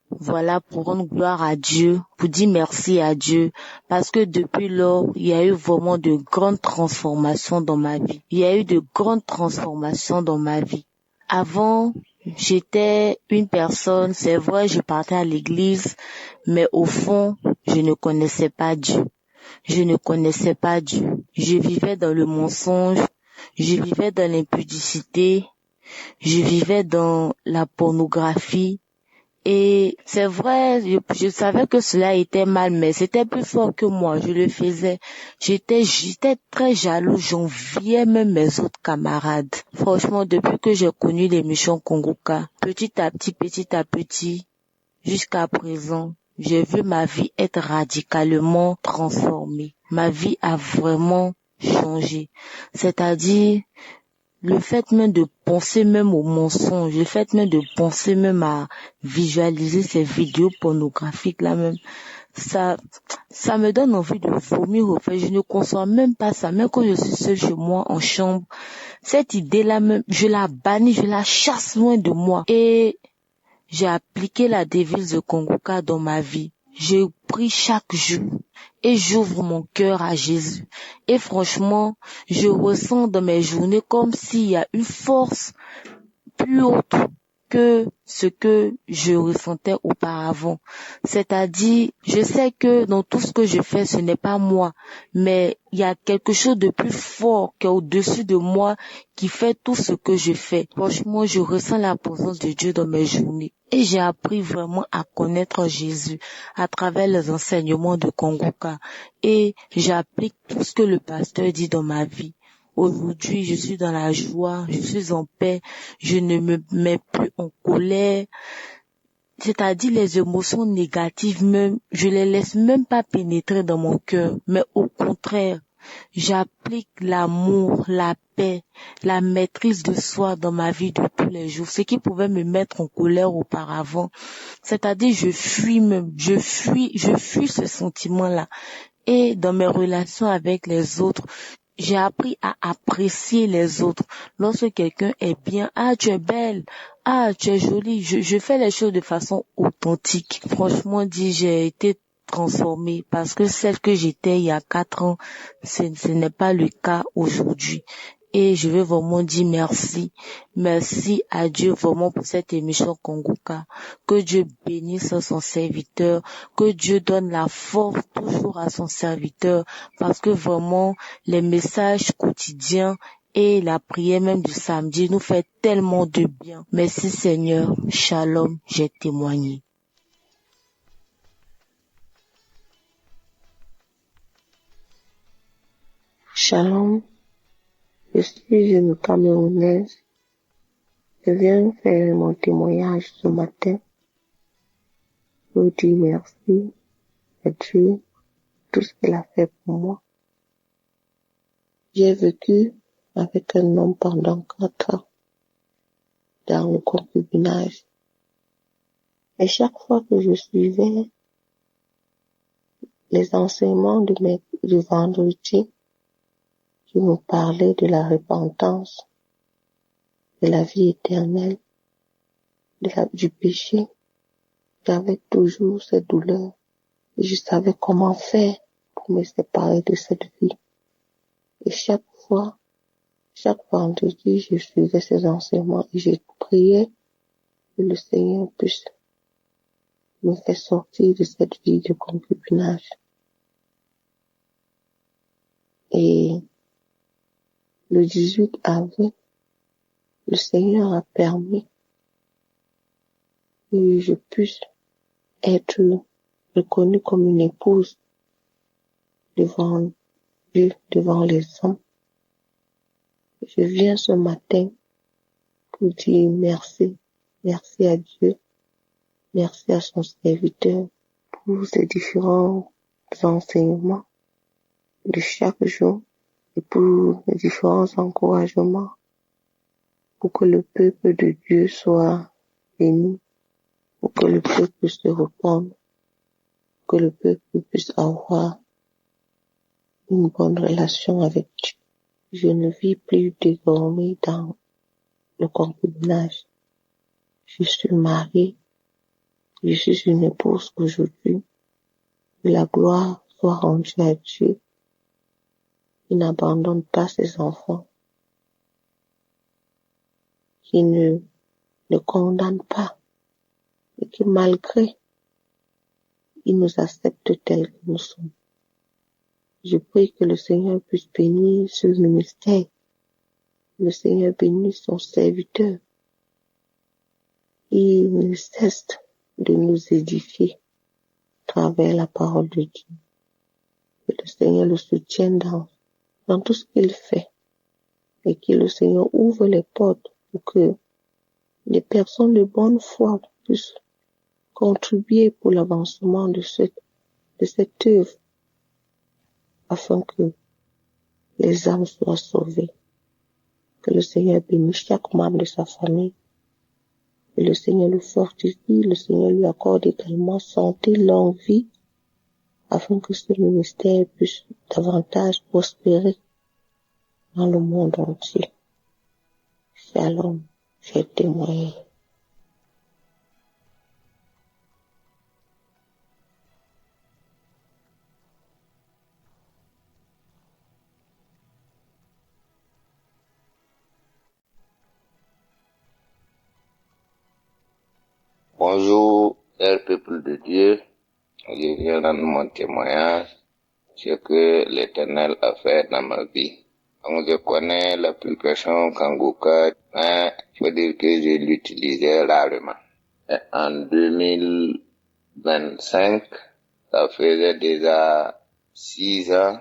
G: voilà, pour rendre gloire à Dieu, pour dire merci à Dieu, parce que depuis lors, il y a eu vraiment de grandes transformations dans ma vie. Il y a eu de grandes transformations dans ma vie. Avant, j'étais une personne, c'est vrai, je partais à l'église, mais au fond, je ne connaissais pas Dieu. Je ne connaissais pas Dieu. Je vivais dans le mensonge, je vivais dans l'impudicité, je vivais dans la pornographie. Et c'est vrai, je savais que cela était mal, mais c'était plus fort que moi, je le faisais. J'étais très jaloux, j'enviais même mes autres camarades. Franchement, depuis que j'ai connu l'émission Kongoka, petit à petit, jusqu'à présent, j'ai vu ma vie être radicalement transformée. Ma vie a vraiment changé. C'est-à-dire, le fait même de penser même au mensonge, le fait même de penser même à visualiser ces vidéos pornographiques là même, ça me donne envie de vomir au fait. Je ne conçois même pas ça, même quand je suis seule chez moi en chambre. Cette idée-là même, je la bannis, je la chasse loin de moi. Et j'ai appliqué la devise de Kongoka dans ma vie. Je prie chaque jour et j'ouvre mon cœur à Jésus. Et franchement, je ressens dans mes journées comme s'il y a une force plus haute que ce que je ressentais auparavant. C'est-à-dire, je sais que dans tout ce que je fais, ce n'est pas moi, mais il y a quelque chose de plus fort qui est au-dessus de moi qui fait tout ce que je fais. Franchement, je ressens la présence de Dieu dans mes journées. Et j'ai appris vraiment à connaître Jésus à travers les enseignements de Kongoka. Et j'applique tout ce que le pasteur dit dans ma vie. Aujourd'hui, je suis dans la joie, je suis en paix, je ne me mets plus en colère. C'est-à-dire les émotions négatives même, je les laisse même pas pénétrer dans mon cœur, mais au contraire, j'applique l'amour, la paix, la maîtrise de soi dans ma vie de tous les jours. Ce qui pouvait me mettre en colère auparavant, c'est-à-dire je fuis ce sentiment-là. Et dans mes relations avec les autres, j'ai appris à apprécier les autres. Lorsque quelqu'un est bien, ah, tu es belle, ah, tu es jolie, je fais les choses de façon authentique. Franchement dit, j'ai été transformée parce que celle que j'étais il y a 4 ans, ce n'est pas le cas aujourd'hui. Et je veux vraiment dire merci. Merci à Dieu vraiment pour cette émission Kongoka. Que Dieu bénisse son serviteur. Que Dieu donne la force toujours à son serviteur. Parce que vraiment, les messages quotidiens et la prière même du samedi nous fait tellement de bien. Merci Seigneur. Shalom, j'ai témoigné.
C: Shalom. Je suis une Camerounaise. Je viens faire mon témoignage ce matin pour dire merci à Dieu pour tout ce qu'il a fait pour moi. J'ai vécu avec un homme pendant 4 ans dans le concubinage. Et chaque fois que je suivais les enseignements du vendredi, qui me parlaient de la repentance, de la vie éternelle, du péché, j'avais toujours cette douleur et je savais comment faire pour me séparer de cette vie. Et chaque vendredi, je suivais ces enseignements et je priais que le Seigneur puisse me faire sortir de cette vie de concubinage. Et le 18 avril, le Seigneur a permis que je puisse être reconnue comme une épouse devant Dieu, devant les hommes. Je viens ce matin pour dire merci. Merci à Dieu. Merci à son serviteur pour ces différents enseignements de chaque jour et pour les différents encouragements pour que le peuple de Dieu soit béni, pour que le peuple se repente, que le peuple puisse avoir une bonne relation avec Dieu. Je ne vis plus désormais dans le concubinage. Je suis mariée, je suis une épouse aujourd'hui. Que la gloire soit rendue à Dieu. Il n'abandonne pas ses enfants, qui ne le condamne pas, et qui malgré, il nous accepte tels que nous sommes. Je prie que le Seigneur puisse bénir ce ministère, le Seigneur bénisse son serviteur. Il ne cesse de nous édifier à travers la parole de Dieu. Que le Seigneur le soutienne dans tout ce qu'il fait et que le Seigneur ouvre les portes pour que les personnes de bonne foi puissent contribuer pour l'avancement de cette œuvre afin que les âmes soient sauvées. Que le Seigneur bénisse chaque membre de sa famille. Que le Seigneur le fortifie, le Seigneur lui accorde également santé, longue vie, afin que ce ministère puisse davantage prospérer dans le monde entier. Shalom, j'ai témoigné.
H: Bonjour, cher peuple de Dieu. Je viens rendre mon témoignage sur ce que l'Éternel a fait dans ma vie. Donc, je connais l'application Kanguka, mais il faut dire que je l'utilisais rarement. Et en 2025, ça faisait déjà 6 ans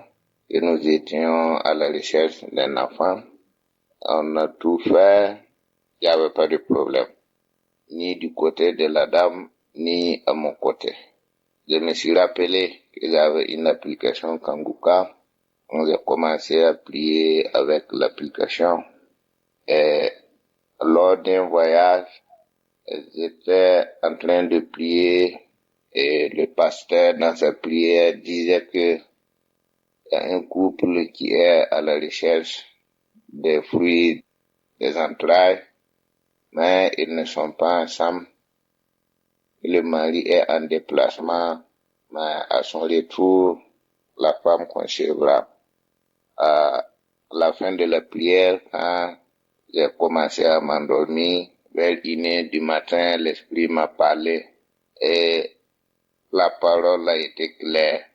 H: que nous étions à la recherche d'un enfant. On a tout fait, il n'y avait pas de problème, ni du côté de la dame, ni à mon côté. Je me suis rappelé que j'avais une application Kanguka. On a commencé à prier avec l'application. Et lors d'un voyage, j'étais en train de prier et le pasteur dans sa prière disait que il y a un couple qui est à la recherche des fruits des entrailles, mais ils ne sont pas ensemble. Le mari est en déplacement, mais à son retour, la femme concevra. À la fin de la prière, quand j'ai commencé à m'endormir, vers 1h du matin, l'Esprit m'a parlé et la parole a été claire.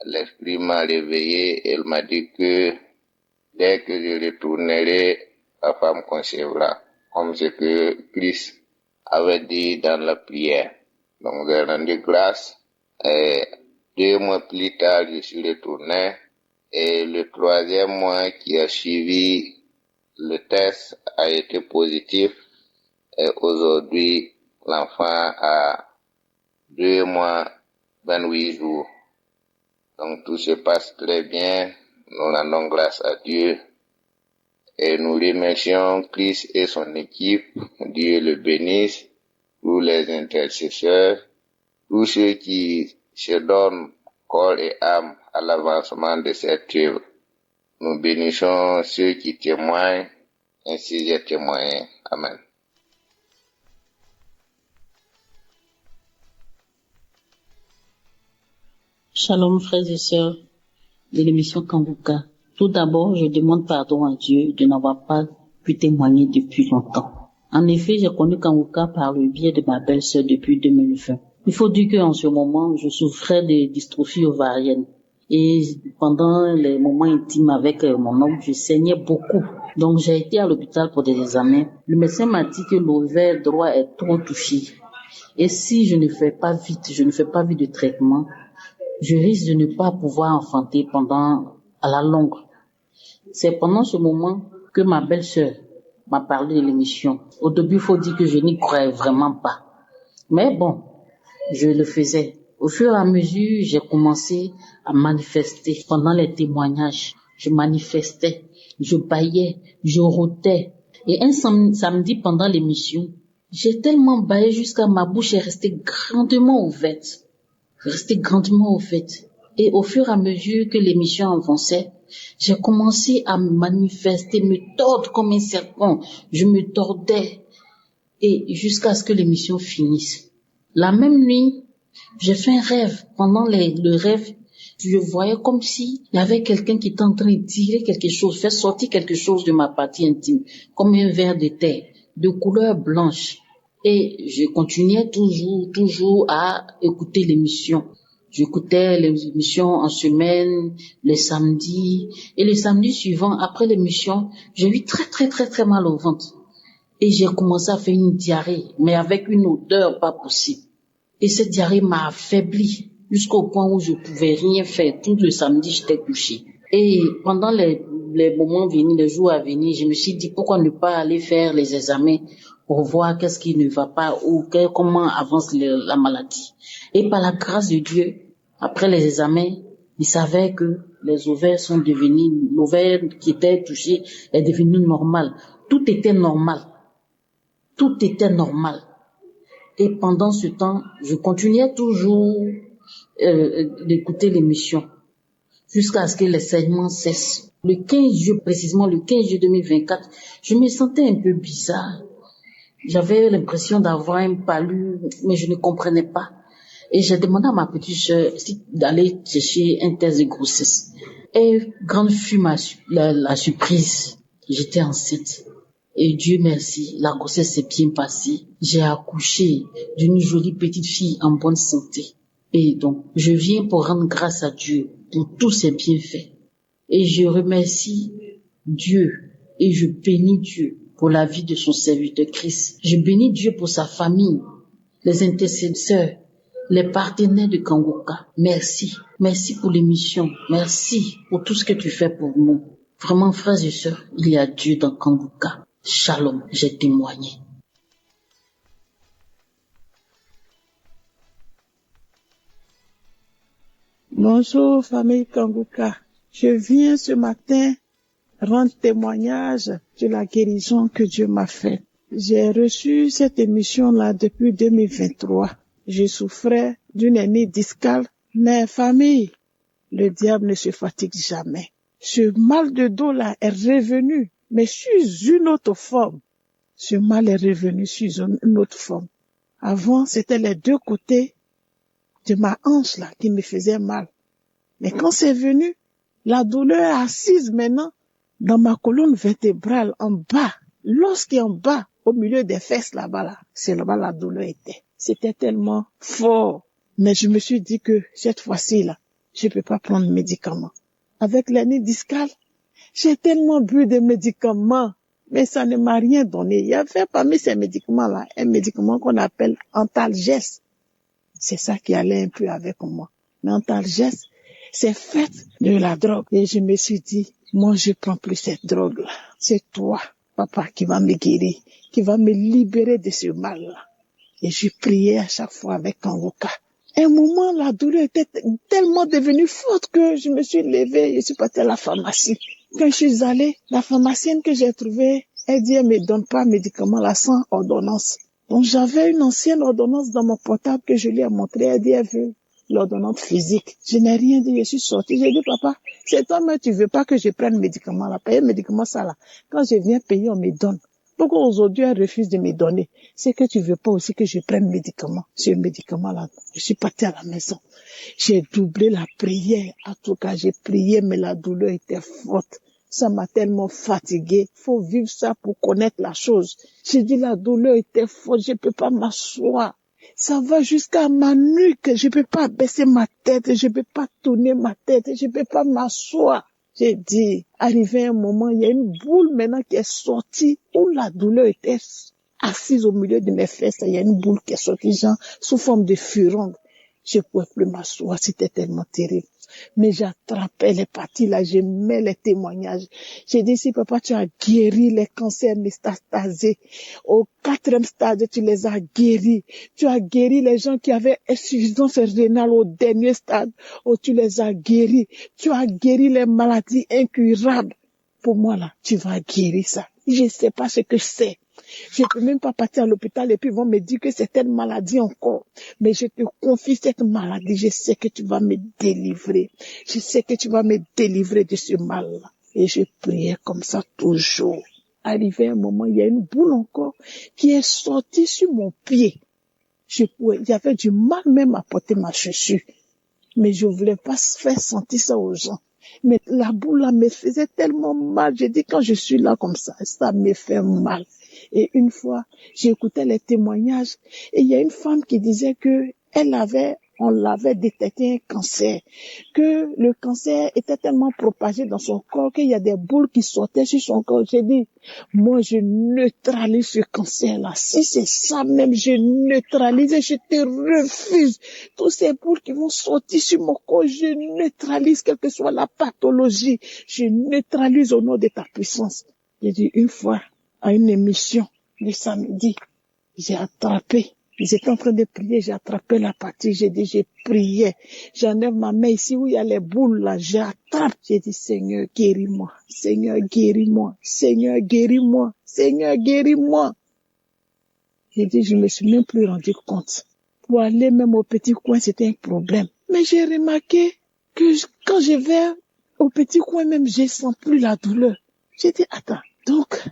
H: L'Esprit m'a réveillé et il m'a dit que dès que je retournerai, la femme concevra, comme ce que Christ avait dit dans la prière. Donc j'ai rendu grâce et 2 mois plus tard, je suis retourné et le 3e mois qui a suivi, le test a été positif et aujourd'hui, l'enfant a 2 mois, 28 jours. Donc tout se passe très bien, nous rendons grâce à Dieu et nous remercions Christ et son équipe. Dieu le bénisse, tous les intercesseurs, tous ceux qui se donnent corps et âme à l'avancement de cette œuvre. Nous bénissons ceux qui témoignent, ainsi j'ai témoigné. Amen.
I: Shalom frères et sœurs de l'émission Kanguka. Tout d'abord, je demande pardon à Dieu de n'avoir pas pu témoigner depuis longtemps. En effet, j'ai connu Kanguka par le biais de ma belle-sœur depuis 2020. Il faut dire qu'en ce moment, je souffrais de dystrophie ovarienne. Et pendant les moments intimes avec mon homme, je saignais beaucoup. Donc j'ai été à l'hôpital pour des examens. Le médecin m'a dit que l'ovaire droit est trop touché. Et si je ne fais pas vite de traitement, je risque de ne pas pouvoir enfanter à la longue. C'est pendant ce moment que ma belle-sœur m'a parlé de l'émission. Au début, il faut dire que je n'y croyais vraiment pas. Mais bon, je le faisais. Au fur et à mesure, j'ai commencé à manifester pendant les témoignages. Je manifestais, je bâillais, je rôtais. Et un samedi pendant l'émission, j'ai tellement bâillé jusqu'à ma bouche est restée grandement ouverte. Et au fur et à mesure que l'émission avançait, j'ai commencé à me manifester, me tordre comme un serpent. Je me tordais et jusqu'à ce que l'émission finisse. La même nuit, j'ai fait un rêve. Pendant le rêve, je voyais comme si il y avait quelqu'un qui était en train de tirer quelque chose, faire sortir quelque chose de ma partie intime, comme un ver de terre, de couleur blanche. Et je continuais toujours à écouter l'émission. J'écoutais l'émission en semaine, le samedi. Et le samedi suivant, après l'émission, j'ai eu très mal au ventre. Et j'ai commencé à faire une diarrhée, mais avec une odeur pas possible. Et cette diarrhée m'a affaibli jusqu'au point où je pouvais rien faire. Tout le samedi, j'étais couchée. Et pendant les moments venus, les jours à venir, je me suis dit pourquoi ne pas aller faire les examens pour voir qu'est-ce qui ne va pas ou comment avance la maladie. Et par la grâce de Dieu, après les examens, Il savait que les ovaires sont devenus, l'ovaire qui était touché est devenu normal. Tout était normal. Tout était normal. Et pendant ce temps, je continuais toujours d'écouter l'émission jusqu'à ce que les saignements cessent. Le 15 juillet, précisément le 15 juillet 2024, je me sentais un peu bizarre. J'avais l'impression d'avoir un palu, mais je ne comprenais pas. Et j'ai demandé à ma petite sœur d'aller chercher un test de grossesse. Et grande fut la surprise. J'étais enceinte. Et Dieu merci, la grossesse s'est bien passée. J'ai accouché d'une jolie petite fille en bonne santé. Et donc, je viens pour rendre grâce à Dieu pour tous ses bienfaits. Et je remercie Dieu et je bénis Dieu pour la vie de son serviteur Christ. Je bénis Dieu pour sa famille, les intercesseurs, les partenaires de Kangoka. Merci. Merci pour l'émission. Merci pour tout ce que tu fais pour nous. Vraiment, frères et sœurs, il y a Dieu dans Kangoka. Shalom, j'ai témoigné.
E: Bonjour, famille Kangoka. Je viens ce matin rendre témoignage de la guérison que Dieu m'a faite. J'ai reçu cette émission-là depuis 2023. Je souffrais d'une hernie discale, mais famille, le diable ne se fatigue jamais. Ce mal de dos-là est revenu, mais sous une autre forme. Ce mal est revenu sous une autre forme. Avant, c'était les deux côtés de ma hanche-là qui me faisaient mal. Mais quand c'est venu, la douleur est assise maintenant dans ma colonne vertébrale en bas. Lorsqu'il est en bas, au milieu des fesses là-bas, là, c'est là-bas la douleur était. C'était tellement fort. Mais je me suis dit que cette fois-ci, là, je peux pas prendre de médicaments. Avec l'hernie discale, j'ai tellement bu de médicaments, mais ça ne m'a rien donné. Il y avait parmi ces médicaments-là un médicament qu'on appelle Antalgès. C'est ça qui allait un peu avec moi. Mais Antalgès, c'est fait de la drogue. Et je me suis dit, moi, je prends plus cette drogue-là. C'est toi, papa, qui va me guérir, qui va me libérer de ce mal-là. Et je priais à chaque fois avec Kangoka. À un moment, la douleur était tellement devenue forte que je me suis levée et je suis partie à la pharmacie. Quand je suis allée, la pharmacienne que j'ai trouvée, elle dit, elle me donne pas médicament là sans ordonnance. Donc j'avais une ancienne ordonnance dans mon portable que je lui ai montrée. Elle dit, elle veut l'ordonnance physique. Je n'ai rien dit, je suis sortie. J'ai dit, papa, c'est toi, mais tu veux pas que je prenne médicament là. Payer médicament ça là. Quand je viens payer, on me donne. Pourquoi aujourd'hui elle refuse de me donner? C'est que tu veux pas aussi que je prenne médicament. Ce médicament-là, je suis partie à la maison. J'ai doublé la prière. En tout cas, j'ai prié, mais la douleur était forte. Ça m'a tellement fatiguée. Faut vivre ça pour connaître la chose. J'ai dit la douleur était forte. Je peux pas m'asseoir. Ça va jusqu'à ma nuque. Je peux pas baisser ma tête. Je peux pas tourner ma tête. Je peux pas m'asseoir. J'ai dit, arrivé un moment, il y a une boule maintenant qui est sortie où la douleur était assise au milieu de mes fesses. Il y a une boule qui est sortie, genre, sous forme de furonde. Je pouvais plus m'asseoir, c'était tellement terrible. Mais j'attrapais les parties là, je mets les témoignages. J'ai dit, si papa, tu as guéri les cancers métastasés, au 4e stade, tu les as guéris. Tu as guéri les gens qui avaient insuffisance rénale au dernier stade, tu les as guéris. Tu as guéri les maladies incurables. Pour moi là, tu vas guérir ça. Je sais pas ce que c'est. Je peux même pas partir à l'hôpital et puis ils vont me dire que c'est telle maladie encore. Mais je te confie cette maladie. Je sais que tu vas me délivrer. Je sais que tu vas me délivrer de ce mal-là. Et je priais comme ça toujours. Arrivé un moment, il y a une boule encore qui est sortie sur mon pied. J'avais du mal même à porter ma chaussure. Mais je voulais pas faire sentir ça aux gens. Mais la boule là me faisait tellement mal. J'ai dit quand je suis là comme ça me fait mal. Et une fois, j'écoutais les témoignages et il y a une femme qui disait que on l'avait détecté un cancer, que le cancer était tellement propagé dans son corps qu'il y a des boules qui sortaient sur son corps. J'ai dit, moi je neutralise ce cancer-là. Si c'est ça même, je neutralise et je te refuse. Tous ces boules qui vont sortir sur mon corps, je neutralise quelle que soit la pathologie. Je neutralise au nom de ta puissance. J'ai dit une fois, à une émission le samedi, j'ai attrapé
D: J'étais en train de prier, j'ai attrapé la partie, j'ai dit, j'ai prié. J'enlève ma main ici où il y a les boules là, j'attrape. J'ai dit, Seigneur, guéris-moi. Seigneur, guéris-moi. Seigneur, guéris-moi. Seigneur, guéris-moi. J'ai dit, je me suis même plus rendu compte. Pour aller même au petit coin, c'était un problème. Mais j'ai remarqué que quand je vais au petit coin même, je sens plus la douleur. J'ai dit, attends, donc,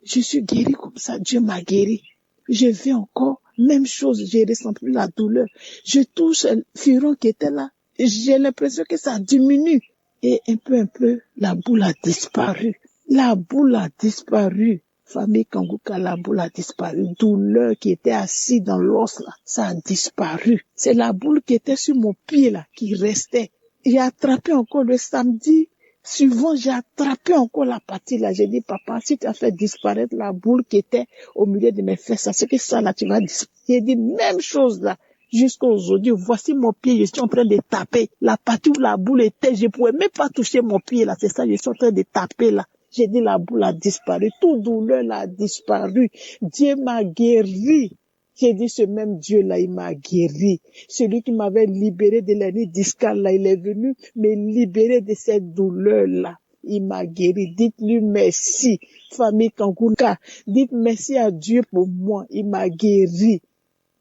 D: je suis guéri comme ça, Dieu m'a guéri. Je vais encore, même chose, je ressens plus la douleur. Je touche le furon qui était là, j'ai l'impression que ça diminue. Et un peu, la boule a disparu. La boule a disparu. Famille Kanguka, la boule a disparu. Douleur qui était assise dans l'os là, ça a disparu. C'est la boule qui était sur mon pied là, qui restait. J'ai attrapé encore le samedi. Suivant, j'ai attrapé encore la partie là. J'ai dit, papa, si tu as fait disparaître la boule qui était au milieu de mes fesses, c'est que ça là, tu vas disparaître. J'ai dit, même chose là. Jusqu'à aujourd'hui, voici mon pied, je suis en train de taper. La partie où la boule était, je pouvais même pas toucher mon pied là. C'est ça, je suis en train de taper là. J'ai dit, la boule a disparu. Toute douleur là a disparu. Dieu m'a guéri. J'ai dit, ce même Dieu-là, il m'a guéri. Celui qui m'avait libéré de l'hernie discale, là, il est venu me libérer de cette douleur-là. Il m'a guéri. Dites-lui merci, famille Kanguka. Dites merci à Dieu pour moi. Il m'a guéri.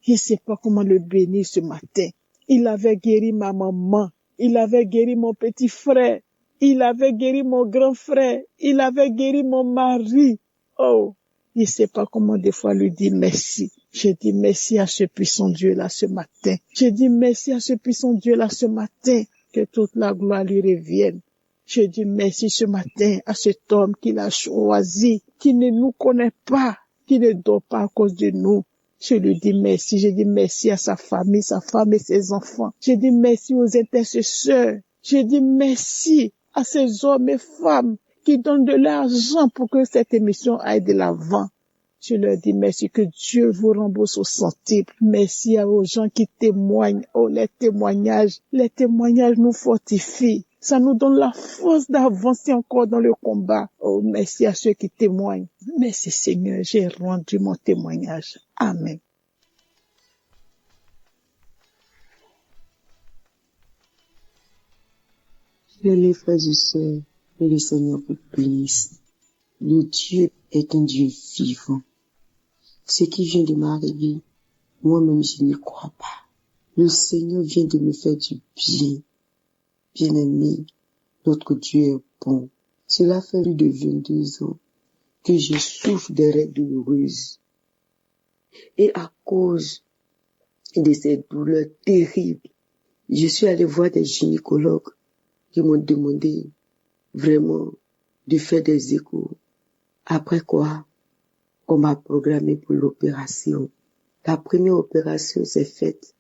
D: Je ne sais pas comment le bénir ce matin. Il avait guéri ma maman. Il avait guéri mon petit frère. Il avait guéri mon grand frère. Il avait guéri mon mari. Oh, je ne sais pas comment des fois lui dire merci. Je dis merci à ce puissant Dieu-là ce matin. Je dis merci à ce puissant Dieu-là ce matin. Que toute la gloire lui revienne. Je dis merci ce matin à cet homme qu'il a choisi, qui ne nous connaît pas, qui ne dort pas à cause de nous. Je lui dis merci. Je dis merci à sa famille, sa femme et ses enfants. Je dis merci aux intercesseurs. Je dis merci à ces hommes et femmes qui donnent de l'argent pour que cette émission aille de l'avant. Je leur dis merci, que Dieu vous rembourse au centuple. Merci aux gens qui témoignent. Oh, les témoignages nous fortifient. Ça nous donne la force d'avancer encore dans le combat. Oh, merci à ceux qui témoignent. Merci Seigneur, j'ai rendu mon témoignage. Amen.
E: Les frères et sœurs, que le Seigneur vous bénisse. Le Dieu est un Dieu vivant. Ce qui vient de m'arriver, moi-même je n'y crois pas. Le Seigneur vient de me faire du bien. Bien-aimé, notre Dieu est bon. Cela fait plus de 22 ans que je souffre des règles douloureuses. Et à cause de ces douleurs terribles, je suis allé voir des gynécologues qui m'ont demandé vraiment de faire des échos. Après quoi, on m'a programmé pour l'opération. La première opération s'est faite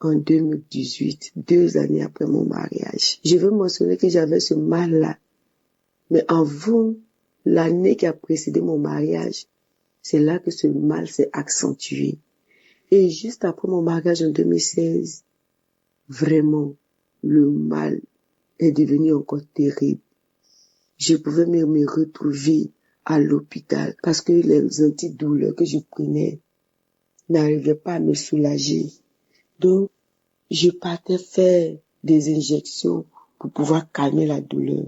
E: en 2018, 2 années après mon mariage. Je veux mentionner que j'avais ce mal-là. Mais avant l'année qui a précédé mon mariage, c'est là que ce mal s'est accentué. Et juste après mon mariage en 2016, vraiment, le mal est devenu encore terrible. Je pouvais me retrouver à l'hôpital parce que les antidouleurs que je prenais n'arrivaient pas à me soulager. Donc, je partais faire des injections pour pouvoir calmer la douleur.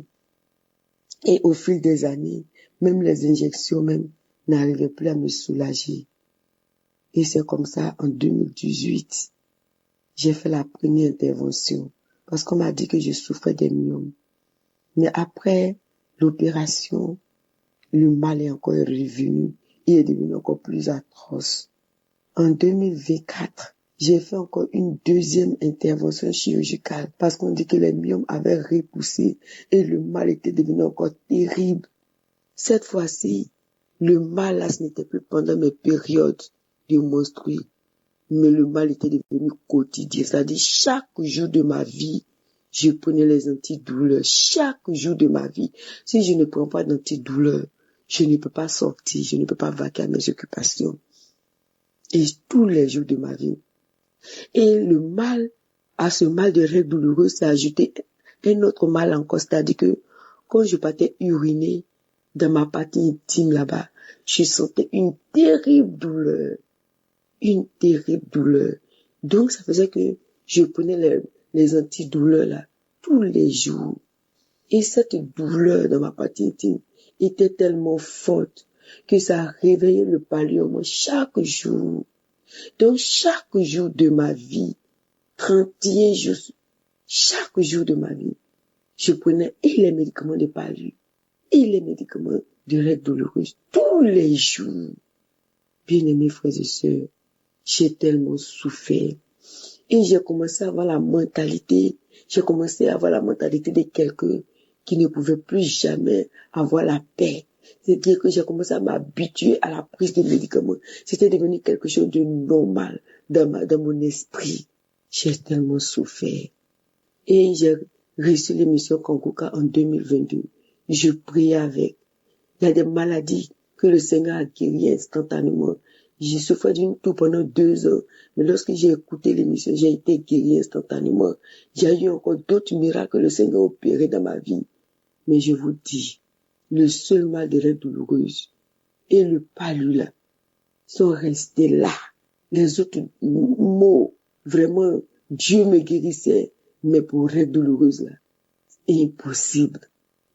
E: Et au fil des années, même les injections même n'arrivaient plus à me soulager. Et c'est comme ça, en 2018, j'ai fait la première intervention parce qu'on m'a dit que je souffrais des myomes. Mais après l'opération, le mal est encore revenu. Il est devenu encore plus atroce. En 2024, j'ai fait encore une deuxième intervention chirurgicale parce qu'on dit que les myomes avaient repoussé et le mal était devenu encore terrible. Cette fois-ci, le mal là, ce n'était plus pendant mes périodes de menstrues, mais le mal était devenu quotidien. C'est-à-dire chaque jour de ma vie, je prenais les antidouleurs. Chaque jour de ma vie, si je ne prends pas d'antidouleurs, je ne peux pas sortir, je ne peux pas vaquer à mes occupations. Et tous les jours de ma vie. Et le mal, à ce mal de règles douloureuses, s'est ajouté un autre mal encore. C'est-à-dire que quand je partais uriner dans ma partie intime là-bas, je sentais une terrible douleur.
J: une terrible douleur. Donc, ça faisait que je prenais les antidouleurs là, tous les jours. Et cette douleur dans ma partie intime était tellement forte que ça réveillait le palu en moi chaque jour. Donc, chaque jour de ma vie, 31 jours, chaque jour de ma vie, je prenais et les médicaments de palu et les médicaments de règles douloureuses tous les jours. Bien-aimés frères et sœurs, j'ai tellement souffert. Et j'ai commencé à avoir la mentalité de quelqu'un qui ne pouvait plus jamais avoir la paix. C'est-à-dire que j'ai commencé à m'habituer à la prise de médicaments. C'était devenu quelque chose de normal dans mon esprit. J'ai tellement souffert. Et j'ai reçu l'émission Kanguka en 2022. Je priais avec. Il y a des maladies que le Seigneur a guéries instantanément. J'ai souffert d'une toux pendant 2 ans. Mais lorsque j'ai écouté l'émission, j'ai été guéri instantanément. Il y a eu encore d'autres miracles que le Seigneur a opérés dans ma vie. Mais je vous dis, le seul mal des règles douloureuses et le palu là sont restés là. Les autres mots, vraiment, Dieu me guérissait. Mais pour règles douloureuses là, impossible.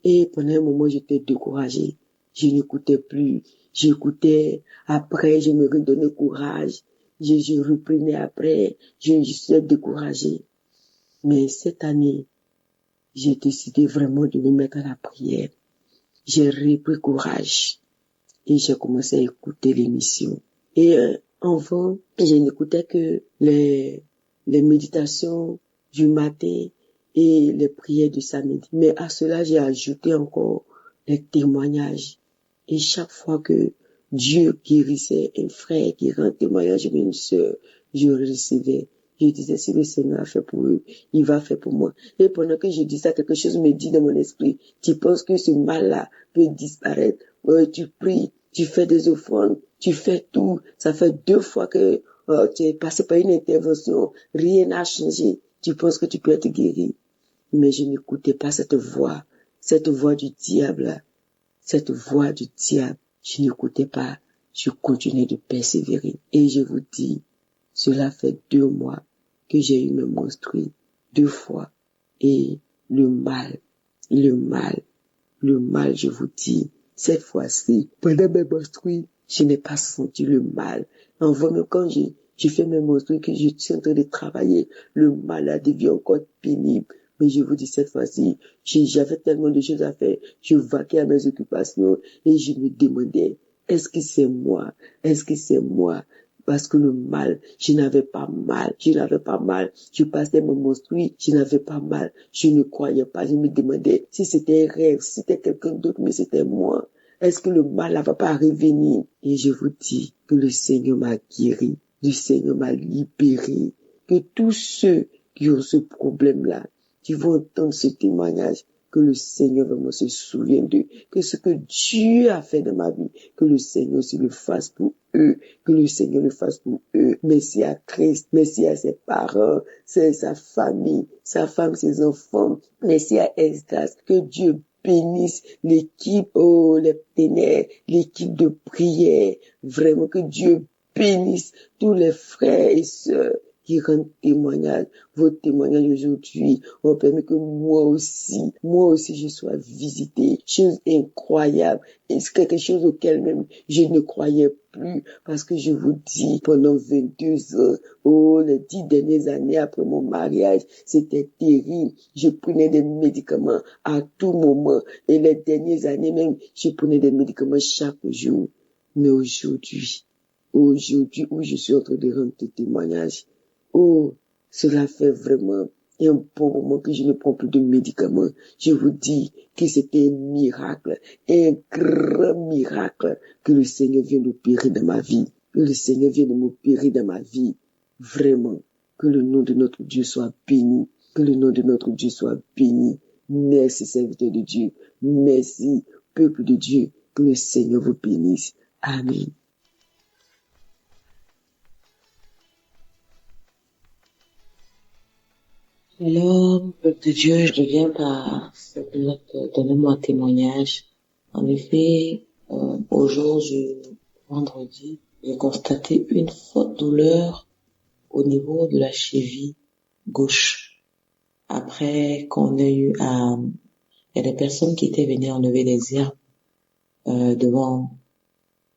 J: Et pendant un moment, j'étais découragée. Je n'écoutais plus. J'écoutais, après, je me redonnais courage. Je reprenais après. Je suis découragée. Mais cette année, j'ai décidé vraiment de me mettre à la prière. J'ai repris courage. Et j'ai commencé à écouter l'émission. Et avant, je n'écoutais que les méditations du matin et les prières du samedi. Mais à cela, j'ai ajouté encore les témoignages. Et chaque fois que Dieu guérissait un frère qui rend témoignage ou une sœur, je recevais. Je disais, si le Seigneur a fait pour eux, il va faire pour moi. Et pendant que je dis ça, quelque chose me dit dans mon esprit, tu penses que ce mal-là peut disparaître. Tu pries, tu fais des offrandes, tu fais tout. Ça fait 2 fois que tu es passé par une intervention, rien n'a changé. Tu penses que tu peux être guéri. Mais je n'écoutais pas cette voix du diable. Cette voix du diable, je n'écoutais pas. Je continuais de persévérer. Et je vous dis, cela fait 2 mois que j'ai eu mes menstrues 2 fois. Et le mal, je vous dis, cette fois-ci, pendant mes menstrues, je n'ai pas senti le mal. En vrai, même quand j'ai fait mes menstrues, que je suis en train de travailler, le mal a devenu encore pénible. Mais je vous dis, cette fois-ci, j'avais tellement de choses à faire. Je vaquais à mes occupations et je me demandais, est-ce que c'est moi? Parce que le mal, je n'avais pas mal. Je passais mon menstrues, je n'avais pas mal. Je ne croyais pas. Je me demandais si c'était un rêve, si c'était quelqu'un d'autre, mais c'était moi. Est-ce que le mal ne va pas revenir? Et je vous dis que le Seigneur m'a guéri. Le Seigneur m'a libéré. Que tous ceux qui ont ce problème-là, qui vont entendre ce témoignage, que le Seigneur vraiment se souvienne d'eux, que ce que Dieu a fait dans ma vie, que le Seigneur aussi le fasse pour eux, Merci à Christ, merci à ses parents, sa famille, sa femme, ses enfants, merci à Esdras, que Dieu bénisse l'équipe, les partenaires, l'équipe de prière, vraiment que Dieu bénisse tous les frères et sœurs qui rendent témoignage. Vos témoignages aujourd'hui ont permis que moi aussi, je sois visité. Chose incroyable. Et c'est quelque chose auquel même je ne croyais plus. Parce que je vous dis, pendant 22 ans, les 10 dernières années après mon mariage, c'était terrible. Je prenais des médicaments à tout moment. Et les dernières années même, je prenais des médicaments chaque jour. Mais aujourd'hui où je suis en train de rendre des témoignages, cela fait vraiment un bon moment que je ne prends plus de médicaments. Je vous dis que c'était un miracle, un grand miracle que le Seigneur vient d'opérer dans ma vie. Vraiment, que le nom de notre Dieu soit béni. Merci, serviteur de Dieu. Merci, peuple de Dieu. Que le Seigneur vous bénisse. Amen.
E: Alors, peuple de Dieu, je viens par cette lettre donner mon témoignage. En effet, au jour du vendredi, j'ai constaté une forte douleur au niveau de la cheville gauche. Après qu'on ait eu à... Il y a des personnes qui étaient venues enlever des herbes devant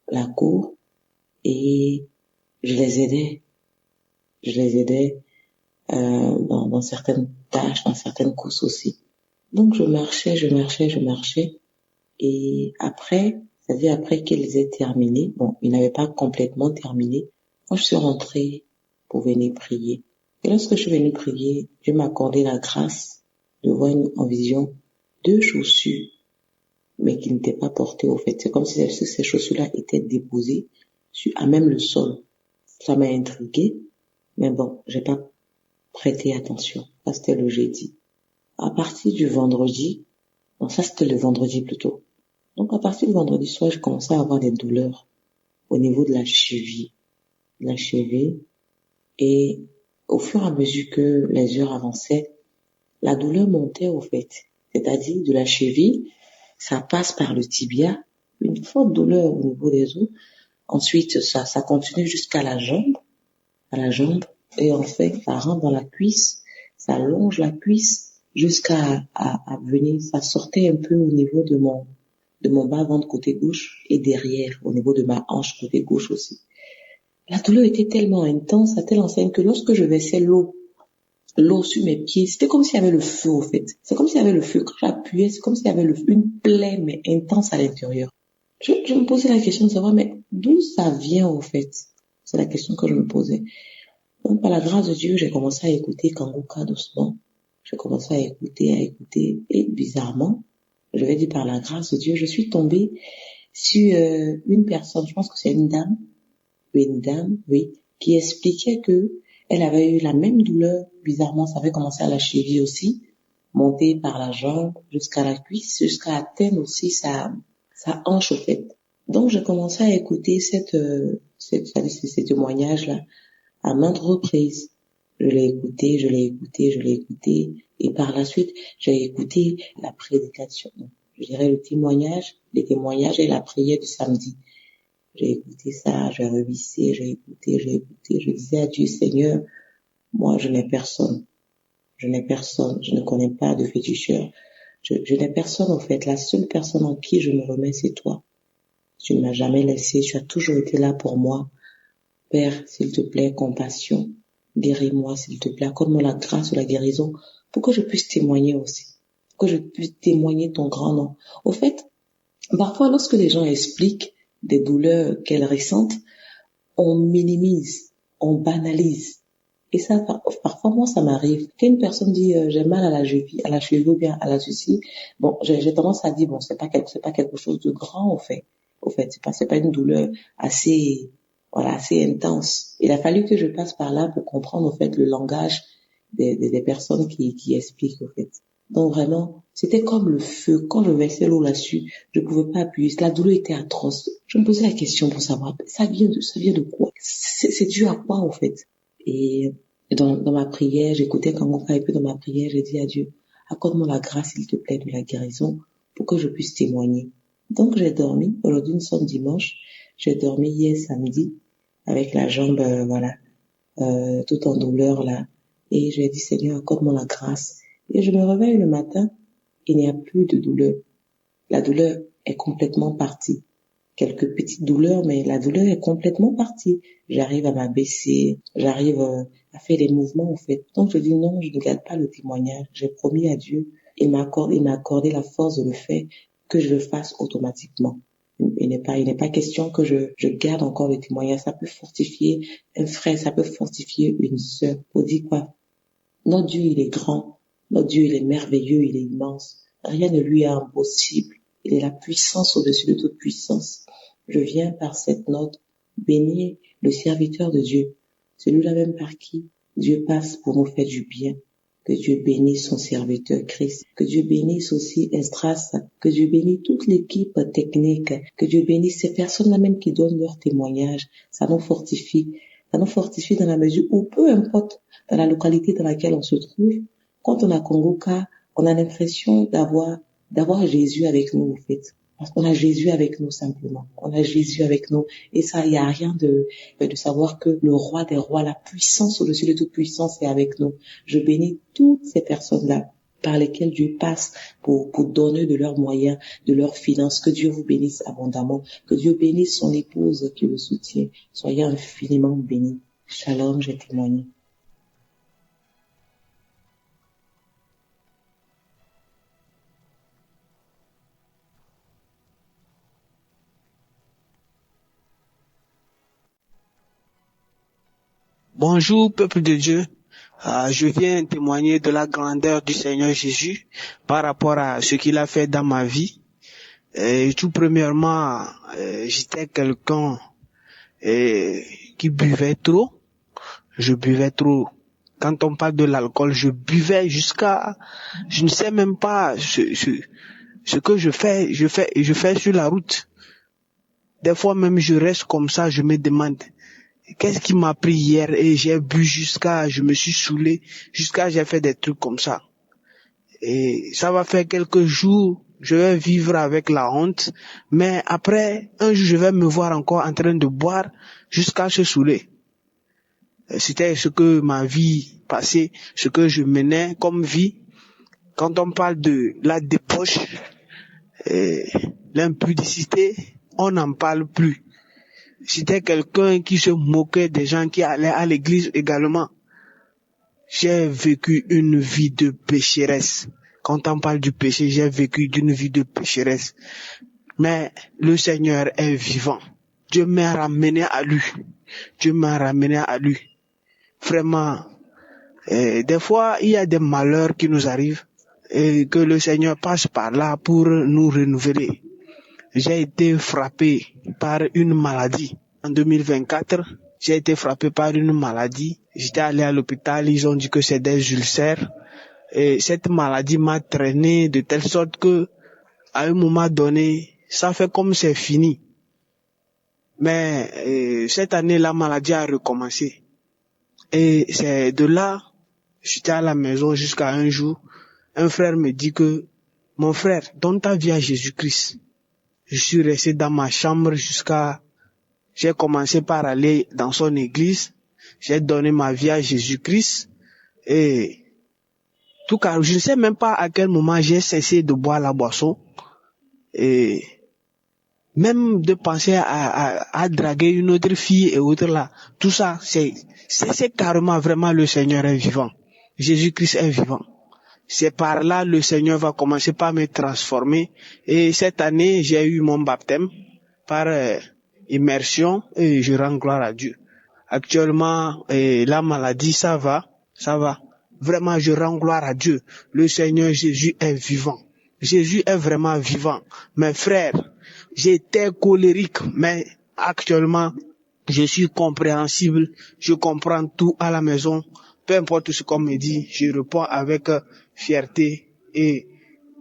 E: la cour et je les aidais dans certaines tâches, dans certaines courses aussi. Donc je marchais et après, c'est-à-dire après qu'ils aient terminé, bon, ils n'avaient pas complètement terminé, moi je suis rentrée pour venir prier. Et lorsque je suis venue prier, Dieu m'a accordé la grâce de voir en vision 2 chaussures, mais qui n'étaient pas portées au fait. C'est comme si ces chaussures-là étaient déposées à même le sol. Ça m'a intriguée, mais bon, j'ai pas prêté attention. Ça, c'était le jeudi. À partir du vendredi, non, ça c'était le vendredi plutôt. Donc à partir du vendredi soir, je commençais à avoir des douleurs au niveau de la cheville. Et au fur et à mesure que les heures avançaient, la douleur montait au fait. C'est-à-dire de la cheville, ça passe par le tibia, une forte douleur au niveau des os. Ensuite, ça continue jusqu'à la jambe, et en fait, ça rentre dans la cuisse, ça longe la cuisse jusqu'à venir, ça sortait un peu au niveau de mon bas-ventre côté gauche et derrière, au niveau de ma hanche côté gauche aussi. La douleur était tellement intense, à telle enseigne que lorsque je versais l'eau sur mes pieds, c'était comme s'il y avait le feu au fait. C'est comme s'il y avait le feu. Quand j'appuyais, c'est comme s'il y avait une plaie mais intense à l'intérieur. Je me posais la question de savoir, mais d'où ça vient au fait? C'est la question que je me posais. Donc, par la grâce de Dieu, j'ai commencé à écouter Kanguka doucement. J'ai commencé à écouter. Et bizarrement, je vais dire par la grâce de Dieu, je suis tombée sur une personne, je pense que c'est une dame, oui, qui expliquait que elle avait eu la même douleur. Bizarrement, ça avait commencé à la cheville aussi, monter par la jambe jusqu'à la cuisse, jusqu'à atteindre aussi sa hanche au fait. Donc, j'ai commencé à écouter ces témoignages-là à maintes reprises. Je l'ai écouté, et par la suite, j'ai écouté la prédication. Je dirais les témoignages et la prière du samedi. J'ai écouté ça, j'ai revissé, j'ai écouté. Je disais à Dieu, Seigneur, moi, je n'ai personne. Je ne connais pas de féticheur. Je n'ai personne, en fait. La seule personne en qui je me remets, c'est toi. Tu ne m'as jamais laissé. Tu as toujours été là pour moi. Père, s'il te plaît, compassion. Guéris-moi, s'il te plaît. Accorde-moi la grâce ou la guérison pour que je puisse témoigner aussi. Pour que je puisse témoigner ton grand nom. Au fait, parfois, lorsque les gens expliquent des douleurs qu'elles ressentent, on minimise, on banalise. Et ça, parfois, moi, ça m'arrive. Quand une personne dit, j'ai mal à la cheville ou bien à la cheville, bon, j'ai tendance à dire, bon, c'est pas quelque chose de grand, au fait. C'est pas une douleur assez intense. Il a fallu que je passe par là pour comprendre, au fait, le langage des personnes qui expliquent, au fait. Donc vraiment, c'était comme le feu. Quand je versais l'eau là-dessus, je pouvais pas appuyer. La douleur était atroce. Je me posais la question pour savoir, ça vient de quoi? C'est dû à quoi, en fait? Et dans ma prière, j'écoutais Kanguka, et puis dans ma prière, j'ai dit à Dieu, accorde-moi la grâce, s'il te plaît, de la guérison pour que je puisse témoigner. Donc j'ai dormi. Aujourd'hui, nous sommes dimanche. J'ai dormi hier samedi avec la jambe, tout en douleur là. Et j'ai dit, Seigneur, accorde-moi la grâce. Et je me réveille le matin, il n'y a plus de douleur. La douleur est complètement partie. Quelques petites douleurs, mais la douleur est complètement partie. J'arrive à m'abaisser, j'arrive à faire des mouvements, en fait. Donc je dis non, je ne garde pas le témoignage. J'ai promis à Dieu, il m'a accordé la force de le faire, que je le fasse automatiquement. Il n'est pas question que je garde encore le témoignage. Ça peut fortifier un frère, ça peut fortifier une sœur. Pour dire quoi? Notre Dieu, il est grand. Notre Dieu, il est merveilleux, il est immense. Rien ne lui est impossible. Il est la puissance au-dessus de toute puissance. Je viens par cette note bénir le serviteur de Dieu, celui-là même par qui Dieu passe pour nous faire du bien. Que Dieu bénisse son serviteur Christ. Que Dieu bénisse aussi Esdras. Que Dieu bénisse toute l'équipe technique. Que Dieu bénisse ces personnes-là même qui donnent leur témoignage. Ça nous fortifie. Ça nous fortifie dans la mesure où, peu importe dans la localité dans laquelle on se trouve, quand on a Kanguka, on a l'impression d'avoir Jésus avec nous, en fait.
K: Parce qu'on a Jésus avec nous simplement. On a Jésus avec nous. Et ça, il n'y a rien de savoir que le roi des rois, la puissance au-dessus de toute puissance est avec nous. Je bénis toutes ces personnes-là par lesquelles Dieu passe pour donner de leurs moyens, de leurs finances. Que Dieu vous bénisse abondamment. Que Dieu bénisse son épouse qui le soutient. Soyez infiniment bénis. Shalom, j'ai témoigné.
L: Bonjour, peuple de Dieu. Je viens témoigner de la grandeur du Seigneur Jésus par rapport à ce qu'il a fait dans ma vie. Tout premièrement, j'étais quelqu'un qui buvait trop. Je buvais trop. Quand on parle de l'alcool, je buvais jusqu'à... Je ne sais même pas ce que je fais sur la route. Des fois même, je reste comme ça, je me demande... Qu'est-ce qui m'a pris hier et j'ai bu je me suis saoulé, jusqu'à j'ai fait des trucs comme ça. Et ça va faire quelques jours, je vais vivre avec la honte, mais après, un jour je vais me voir encore en train de boire jusqu'à se saouler. C'était ce que ma vie passée, ce que je menais comme vie. Quand on parle de la débauche, l'impudicité, on n'en parle plus. J'étais quelqu'un qui se moquait des gens qui allaient à l'église également. J'ai vécu une vie de pécheresse. Quand on parle du péché, j'ai vécu d'une vie de pécheresse. Mais le Seigneur est vivant. Dieu m'a ramené à lui. Dieu m'a ramené à lui. Vraiment, des fois, il y a des malheurs qui nous arrivent et que le Seigneur passe par là pour nous renouveler. J'ai été frappé par une maladie. En 2024, j'ai été frappé par une maladie. J'étais allé à l'hôpital, ils ont dit que c'est des ulcères. Et cette maladie m'a traîné de telle sorte que, à un moment donné, ça fait comme c'est fini. Mais cette année, la maladie a recommencé. Et c'est de là, j'étais à la maison jusqu'à un jour, un frère me dit que, mon frère, donne ta vie à Jésus-Christ. Je suis resté dans ma chambre j'ai commencé par aller dans son église, j'ai donné ma vie à Jésus-Christ et tout cas, je ne sais même pas à quel moment j'ai cessé de boire la boisson et même de penser à draguer une autre fille et autre là. Tout ça, c'est carrément vraiment le Seigneur est vivant. Jésus-Christ est vivant. C'est par là le Seigneur va commencer par me transformer. Et cette année, j'ai eu mon baptême par immersion et je rends gloire à Dieu. Actuellement, la maladie, ça va. Vraiment, je rends gloire à Dieu. Le Seigneur Jésus est vivant. Jésus est vraiment vivant. Mes frères, j'étais colérique, mais actuellement, je suis compréhensible. Je comprends tout à la maison. Peu importe ce qu'on me dit, je réponds avec fierté et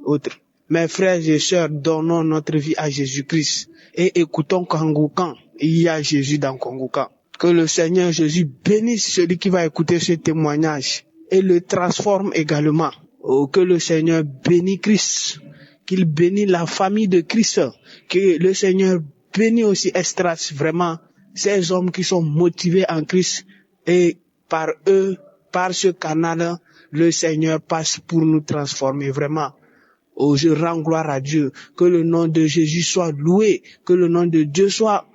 L: autres. Mes frères et sœurs, donnons notre vie à Jésus-Christ et écoutons Kangoukan. Il y a Jésus dans Kangoukan. Que le Seigneur Jésus bénisse celui qui va écouter ce témoignage et le transforme également. Oh, que le Seigneur bénisse Christ, qu'il bénisse la famille de Christ, que le Seigneur bénisse aussi Estras, vraiment, ces hommes qui sont motivés en Christ et par eux, par ce canal, le Seigneur passe pour nous transformer vraiment. Oh, je rends gloire à Dieu. Que le nom de Jésus soit loué. Que le nom de Dieu soit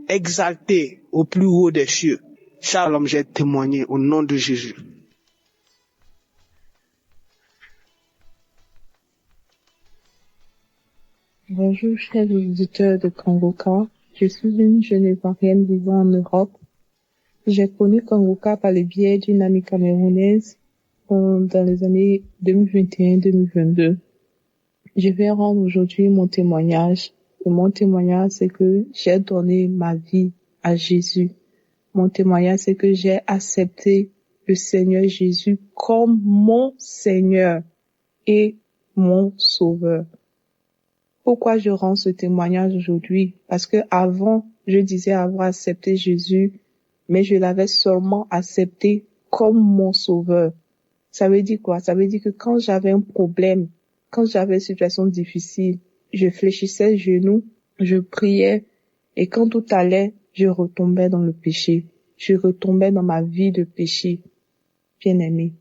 L: exalté au plus haut des cieux. Shalom, j'ai témoigné au nom de Jésus.
M: Bonjour, chers auditeurs de Kangouka. Je suis une jeune Ivoirienne vivant en Europe. J'ai connu Kangouka par le biais d'une amie camerounaise dans les années 2021-2022. Je vais rendre aujourd'hui mon témoignage. Et mon témoignage, c'est que j'ai donné ma vie à Jésus. Mon témoignage, c'est que j'ai accepté le Seigneur Jésus comme mon Seigneur et mon Sauveur. Pourquoi je rends ce témoignage aujourd'hui? Parce que avant, je disais avoir accepté Jésus, mais je l'avais seulement accepté comme mon Sauveur. Ça veut dire quoi? Ça veut dire que quand j'avais un problème, quand j'avais une situation difficile, je fléchissais genoux, je priais, et quand tout allait, je retombais dans le péché. Je retombais dans ma vie de péché. Bien-aimé.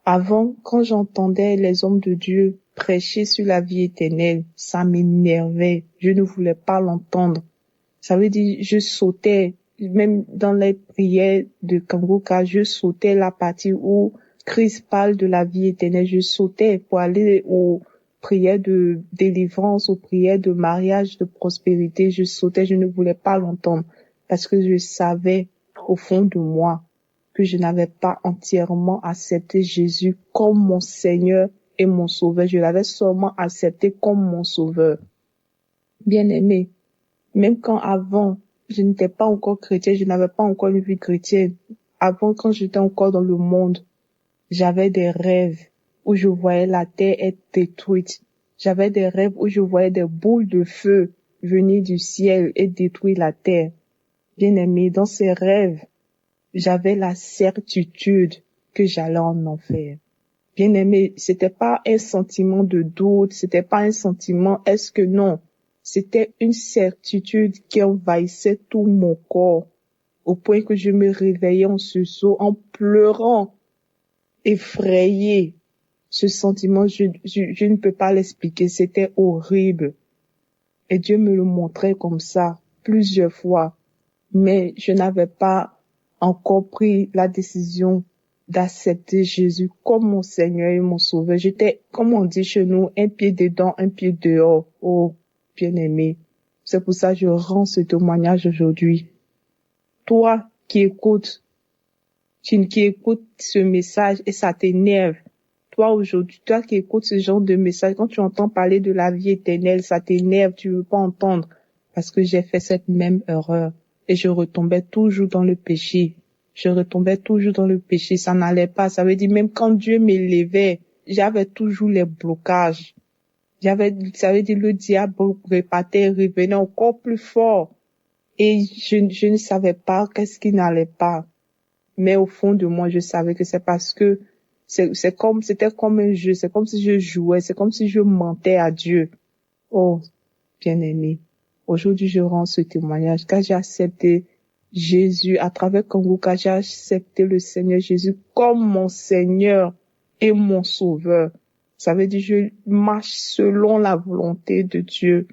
M: Avant, quand j'entendais les hommes de Dieu prêcher sur la vie éternelle, ça m'énervait. Je ne voulais pas l'entendre. Ça veut dire, je sautais, même dans les prières de Kangoka, je sautais la partie où Christ parle de la vie éternelle. Je sautais pour aller aux prières de délivrance, aux prières de mariage, de prospérité. Je sautais, je ne voulais pas l'entendre parce que je savais au fond de moi que je n'avais pas entièrement accepté Jésus comme mon Seigneur et mon Sauveur. Je l'avais seulement accepté comme mon Sauveur. Bien-aimé, même quand avant, je n'étais pas encore chrétien, je n'avais pas encore une vie chrétienne. Avant, quand j'étais encore dans le monde, j'avais des rêves où je voyais la terre être détruite. J'avais des rêves où je voyais des boules de feu venir du ciel et détruire la terre. Bien-aimé, dans ces rêves, j'avais la certitude que j'allais en enfer. Bien-aimé, c'était pas un sentiment de doute, c'était pas un sentiment est-ce que non. C'était une certitude qui envahissait tout mon corps, au point que je me réveillais en sursaut, en pleurant, effrayée. Ce sentiment, je ne peux pas l'expliquer, c'était horrible. Et Dieu me le montrait comme ça, plusieurs fois. Mais je n'avais pas encore pris la décision d'accepter Jésus comme mon Seigneur et mon Sauveur. J'étais, comme on dit chez nous, un pied dedans, un pied dehors. Oh, bien-aimé. C'est pour ça que je rends ce témoignage aujourd'hui. Toi qui écoutes ce message et ça t'énerve. Toi aujourd'hui, toi qui écoutes ce genre de message, quand tu entends parler de la vie éternelle, ça t'énerve, tu veux pas entendre. Parce que j'ai fait cette même erreur. Et je retombais toujours dans le péché. Je retombais toujours dans le péché. Ça n'allait pas. Ça veut dire même quand Dieu m'élevait, j'avais toujours les blocages. Ça veut dire le diable revenait encore plus fort. Et je ne savais pas qu'est-ce qui n'allait pas. Mais au fond de moi, je savais que c'est parce que c'était comme un jeu. C'est comme si je jouais. C'est comme si je mentais à Dieu. Oh, bien-aimé. Aujourd'hui, je rends ce témoignage car j'ai accepté Jésus à travers Kangoka. J'ai accepté le Seigneur Jésus comme mon Seigneur et mon Sauveur. Ça veut dire je marche selon la volonté de Dieu.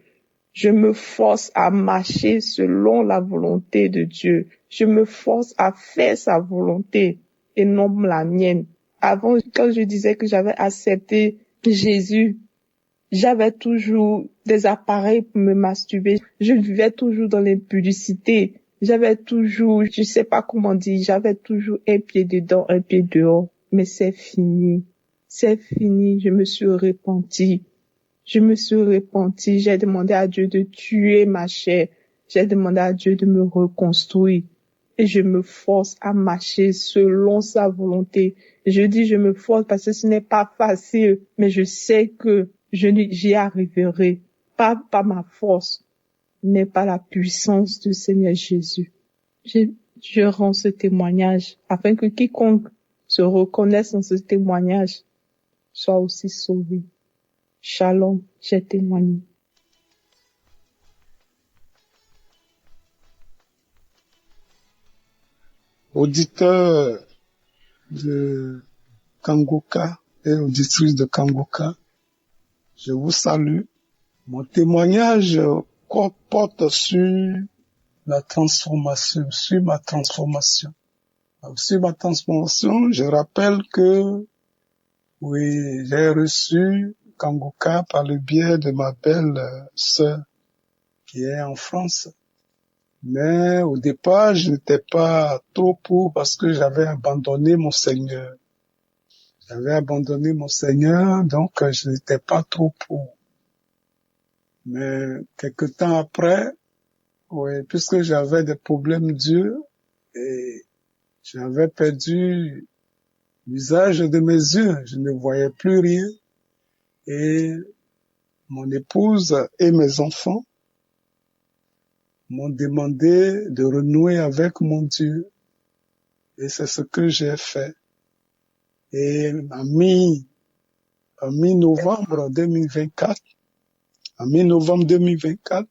M: Je me force à marcher selon la volonté de Dieu. Je me force à faire sa volonté et non la mienne. Avant, quand je disais que j'avais accepté Jésus, j'avais toujours des appareils pour me masturber. Je vivais toujours dans l'impudicité. J'avais toujours, je sais pas comment dire, j'avais toujours un pied dedans, un pied dehors. Mais c'est fini. C'est fini. Je me suis repentie. Je me suis repentie. J'ai demandé à Dieu de tuer ma chair. J'ai demandé à Dieu de me reconstruire. Et je me force à marcher selon sa volonté. Je dis je me force parce que ce n'est pas facile, mais je sais que j'y arriverai. Pas ma force, mais par la puissance du Seigneur Jésus. Je rends ce témoignage afin que quiconque se reconnaisse dans ce témoignage soit aussi sauvé. Shalom, j'ai témoigné.
N: Auditeurs de Kangoka et auditrices de Kangoka, je vous salue. Mon témoignage porte sur la transformation, sur ma transformation. Sur ma transformation, je rappelle que, oui, j'ai reçu Kangoka par le biais de ma belle sœur qui est en France. Mais au départ, je n'étais pas trop pour parce que j'avais abandonné mon Seigneur. J'avais abandonné mon Seigneur, donc je n'étais pas trop pour. Mais quelque temps après, oui, puisque j'avais des problèmes durs et j'avais perdu l'usage de mes yeux, je ne voyais plus rien. Et mon épouse et mes enfants m'ont demandé de renouer avec mon Dieu. Et c'est ce que j'ai fait. Et en mi-novembre 2024, En mi-novembre 2024,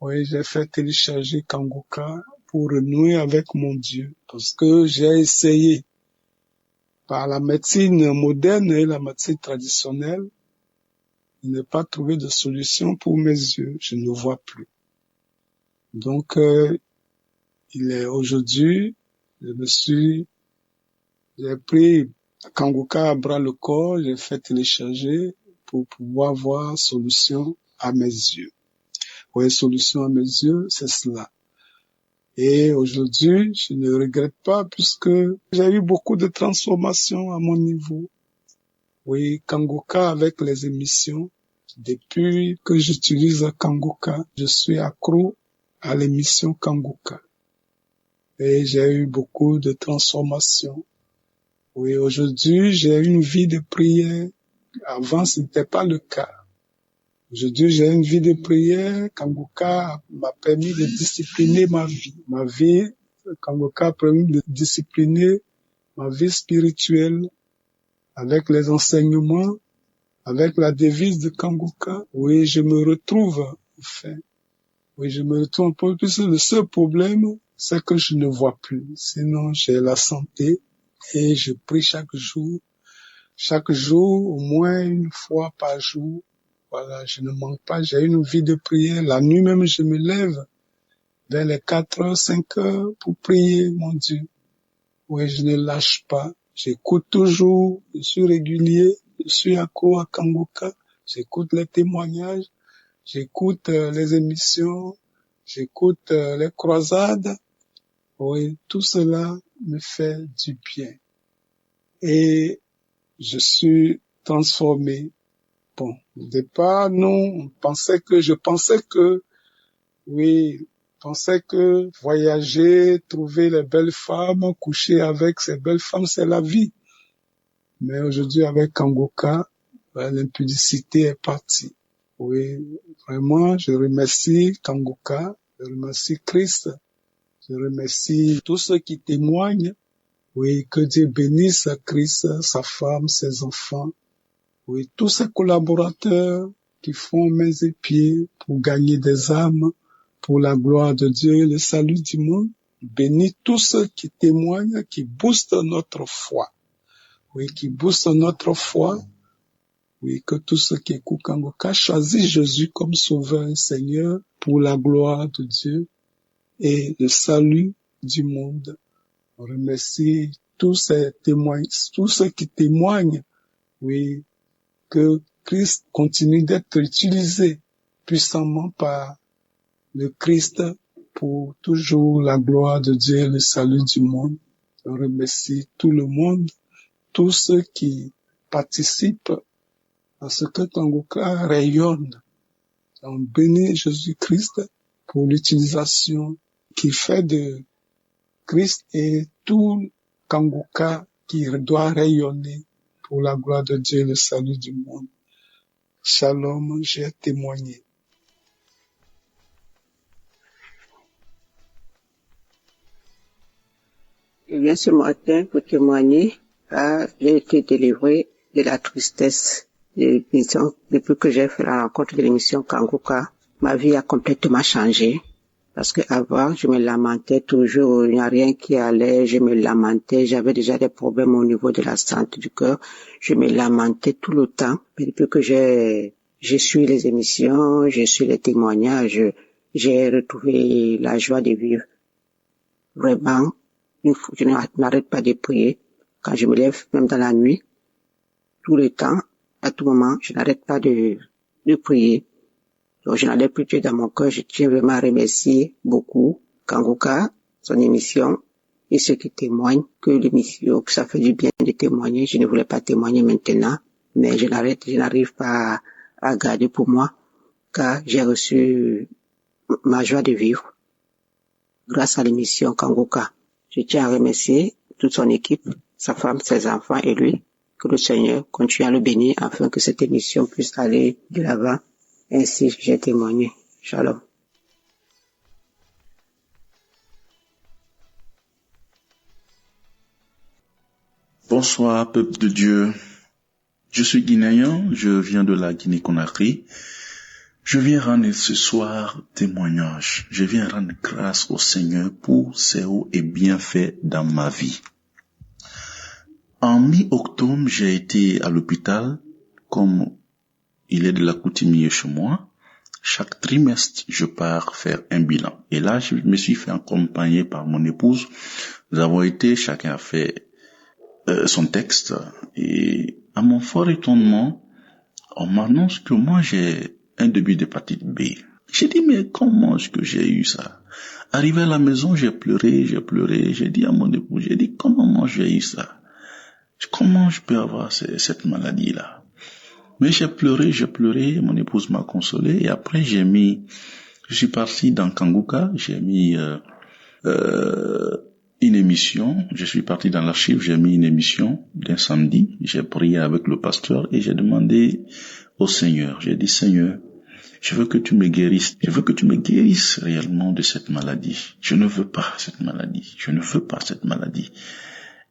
N: oui, j'ai fait télécharger Kangoka pour renouer avec mon Dieu. Parce que j'ai essayé par la médecine moderne et la médecine traditionnelle, je n'ai pas trouvé de solution pour mes yeux. Je ne vois plus. Donc, il est aujourd'hui, j'ai pris Kangoka à bras le corps, j'ai fait télécharger pour pouvoir voir solution à mes yeux. Oui, solution à mes yeux, c'est cela. Et aujourd'hui, je ne regrette pas puisque j'ai eu beaucoup de transformations à mon niveau. Oui, Kangoka avec les émissions. Depuis que j'utilise Kangoka, je suis accro à l'émission Kangoka. Et j'ai eu beaucoup de transformations. Oui, aujourd'hui, j'ai une vie de prière. Avant, ce n'était pas le cas. Aujourd'hui, j'ai une vie de prière. Kangoka m'a permis de discipliner ma vie. Kangoka a permis de discipliner ma vie spirituelle avec les enseignements, avec la devise de Kangoka. Oui, je me retrouve, enfin. Oui, je me retrouve un peu plus. Le seul problème, c'est que je ne vois plus. Sinon, j'ai la santé et je prie chaque jour. Chaque jour, au moins une fois par jour. Voilà, je ne manque pas. J'ai une vie de prière. La nuit même, je me lève vers les 4 heures, 5 heures pour prier, mon Dieu. Oui, je ne lâche pas. J'écoute toujours. Je suis régulier. Je suis accro à Kangoka. J'écoute les témoignages. J'écoute les émissions. J'écoute les croisades. Oui, tout cela me fait du bien. Et je suis transformé. Bon, au départ, non, je pensais que voyager, trouver les belles femmes, coucher avec ces belles femmes, c'est la vie. Mais aujourd'hui, avec Kangoka, l'impudicité est partie. Oui, vraiment, je remercie Kangoka, je remercie Christ, je remercie tous ceux qui témoignent. Oui, que Dieu bénisse Christ, sa femme, ses enfants. Oui, tous ces collaborateurs qui font mains et pieds pour gagner des âmes, pour la gloire de Dieu et le salut du monde. Bénis tous ceux qui témoignent, qui boostent notre foi. Oui, qui boostent notre foi. Oui, que tous ceux qui écoutent Kangoka choisissent Jésus comme sauveur et Seigneur pour la gloire de Dieu et le salut du monde. On remercie tous ceux qui témoignent. Oui, que Christ continue d'être utilisé puissamment par le Christ pour toujours la gloire de Dieu et le salut du monde. On remercie tout le monde, tous ceux qui participent à ce que Kangoka rayonne. On bénit Jésus-Christ pour l'utilisation qu'il fait de Christ et tout Kangoka qui doit rayonner pour la gloire de Dieu et le salut du monde. Shalom, j'ai témoigné.
O: Je viens ce matin pour témoigner. J'ai été délivré de la tristesse de l'émission. Depuis que j'ai fait la rencontre de l'émission Kangoka, ma vie a complètement changé. Parce que avant, je me lamentais toujours, il n'y a rien qui allait, je me lamentais, j'avais déjà des problèmes au niveau de la santé du cœur, je me lamentais tout le temps. Mais depuis que je suis les émissions, je suis les témoignages, j'ai retrouvé la joie de vivre. Vraiment, je n'arrête pas de prier. Quand je me lève, même dans la nuit, tout le temps, à tout moment, je n'arrête pas de prier. Donc, je n'en ai plus Dieu dans mon cœur. Je tiens vraiment à remercier beaucoup Kangoka, son émission, et ceux qui témoignent que l'émission, que ça fait du bien de témoigner. Je ne voulais pas témoigner maintenant, mais je n'arrive pas à garder pour moi, car j'ai reçu ma joie de vivre grâce à l'émission Kangoka. Je tiens à remercier toute son équipe, sa femme, ses enfants et lui. Que le Seigneur continue à le bénir afin que cette émission puisse aller de l'avant. Ainsi, j'ai témoigné. Shalom.
P: Bonsoir, peuple de Dieu. Je suis guinéen, je viens de la Guinée-Conakry Je viens rendre ce soir témoignage. Je viens rendre grâce au Seigneur pour ses hauts et bienfaits dans ma vie. En mi-octobre, j'ai été à l'hôpital, comme il est de la coutumier chez moi. Chaque trimestre, je pars faire un bilan. Et là, je me suis fait accompagner par mon épouse. Nous avons été, chacun a fait son texte. Et à mon fort étonnement, on m'annonce que moi, j'ai un début d'hépatite B. J'ai dit, mais comment est-ce que j'ai eu ça? Arrivé à la maison, j'ai pleuré. J'ai dit à mon épouse, comment moi j'ai eu ça? Comment je peux avoir cette maladie-là? Mais j'ai pleuré, mon épouse m'a consolé, et après je suis parti dans Kanguka, j'ai mis une émission, je suis parti dans l'archive, j'ai mis une émission d'un samedi, j'ai prié avec le pasteur et j'ai demandé au Seigneur, j'ai dit, Seigneur, je veux que tu me guérisses réellement de cette maladie. Je ne veux pas cette maladie.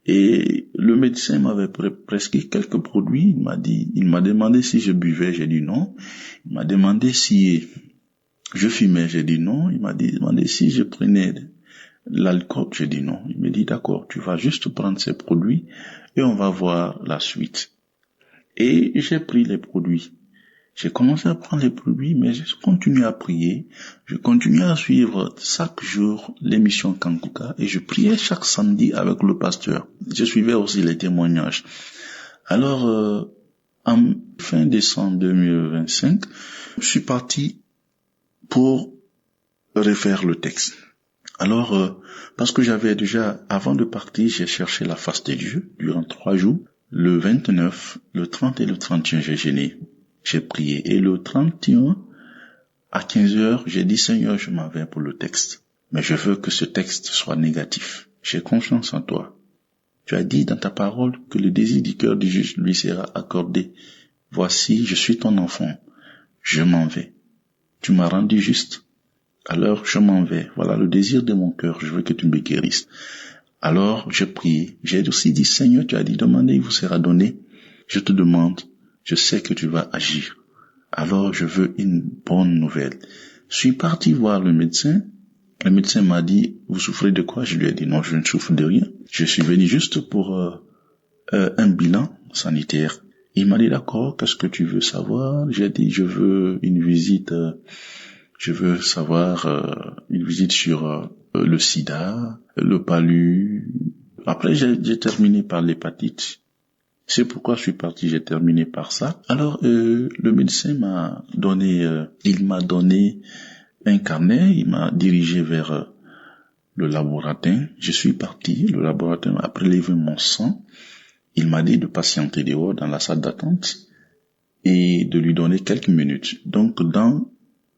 P: Et le médecin m'avait prescrit quelques produits. Il m'a demandé si je buvais, j'ai dit non. Il m'a demandé si je fumais, j'ai dit non. Il m'a demandé si je prenais l'alcool, j'ai dit non. Il m'a dit d'accord, tu vas juste prendre ces produits et on va voir la suite. Et j'ai pris les produits. J'ai commencé à prendre les produits, mais je continue à prier. Je continue à suivre chaque jour l'émission Kanguka et je priais chaque samedi avec le pasteur. Je suivais aussi les témoignages. Alors, en fin décembre 2025, je suis parti pour refaire le texte. Alors, parce que j'avais déjà, avant de partir, j'ai cherché la face de Dieu durant 3 jours. Le 29, le 30 et le 31, j'ai jeûné. J'ai prié. Et le 31, à 15h, j'ai dit, Seigneur, je m'en vais pour le texte. Mais je veux que ce texte soit négatif. J'ai confiance en toi. Tu as dit dans ta parole que le désir du cœur du juste lui sera accordé. Voici, je suis ton enfant. Je m'en vais. Tu m'as rendu juste. Alors, je m'en vais. Voilà le désir de mon cœur. Je veux que tu me guérisses. Alors, j'ai prié. J'ai aussi dit, Seigneur, tu as dit, demandez, il vous sera donné. Je te demande. Je sais que tu vas agir. Alors, je veux une bonne nouvelle. Je suis parti voir le médecin. Le médecin m'a dit, vous souffrez de quoi? Je lui ai dit, non, je ne souffre de rien. Je suis venu juste pour un bilan sanitaire. Il m'a dit, d'accord, qu'est-ce que tu veux savoir? J'ai dit, je veux une visite, une visite sur le sida, le palu. Après, j'ai terminé par l'hépatite. C'est pourquoi je suis parti, j'ai terminé par ça. Alors, le médecin m'a donné un carnet, il m'a dirigé vers le laboratoire. Je suis parti, le laboratoire a prélevé mon sang. Il m'a dit de patienter dehors dans la salle d'attente et de lui donner quelques minutes. Donc, dans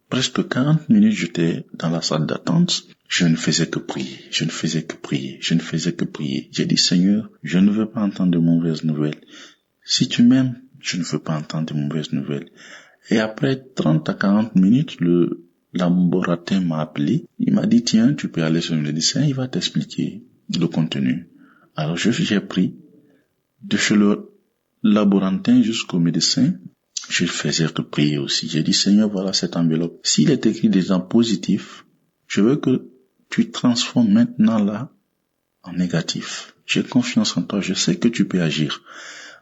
P: presque 40 minutes, j'étais dans la salle d'attente. Je ne faisais que prier. J'ai dit, Seigneur, je ne veux pas entendre de mauvaises nouvelles. Si tu m'aimes, je ne veux pas entendre de mauvaises nouvelles. Et après 30 à 40 minutes, le laboratoire m'a appelé. Il m'a dit, tiens, tu peux aller sur le médecin, il va t'expliquer le contenu. Alors, j'ai pris de chez le laborantin jusqu'au médecin. Je faisais que prier aussi. J'ai dit, Seigneur, voilà cette enveloppe. S'il est écrit des gens positifs, je veux que tu transformes maintenant là en négatif. J'ai confiance en toi, je sais que tu peux agir.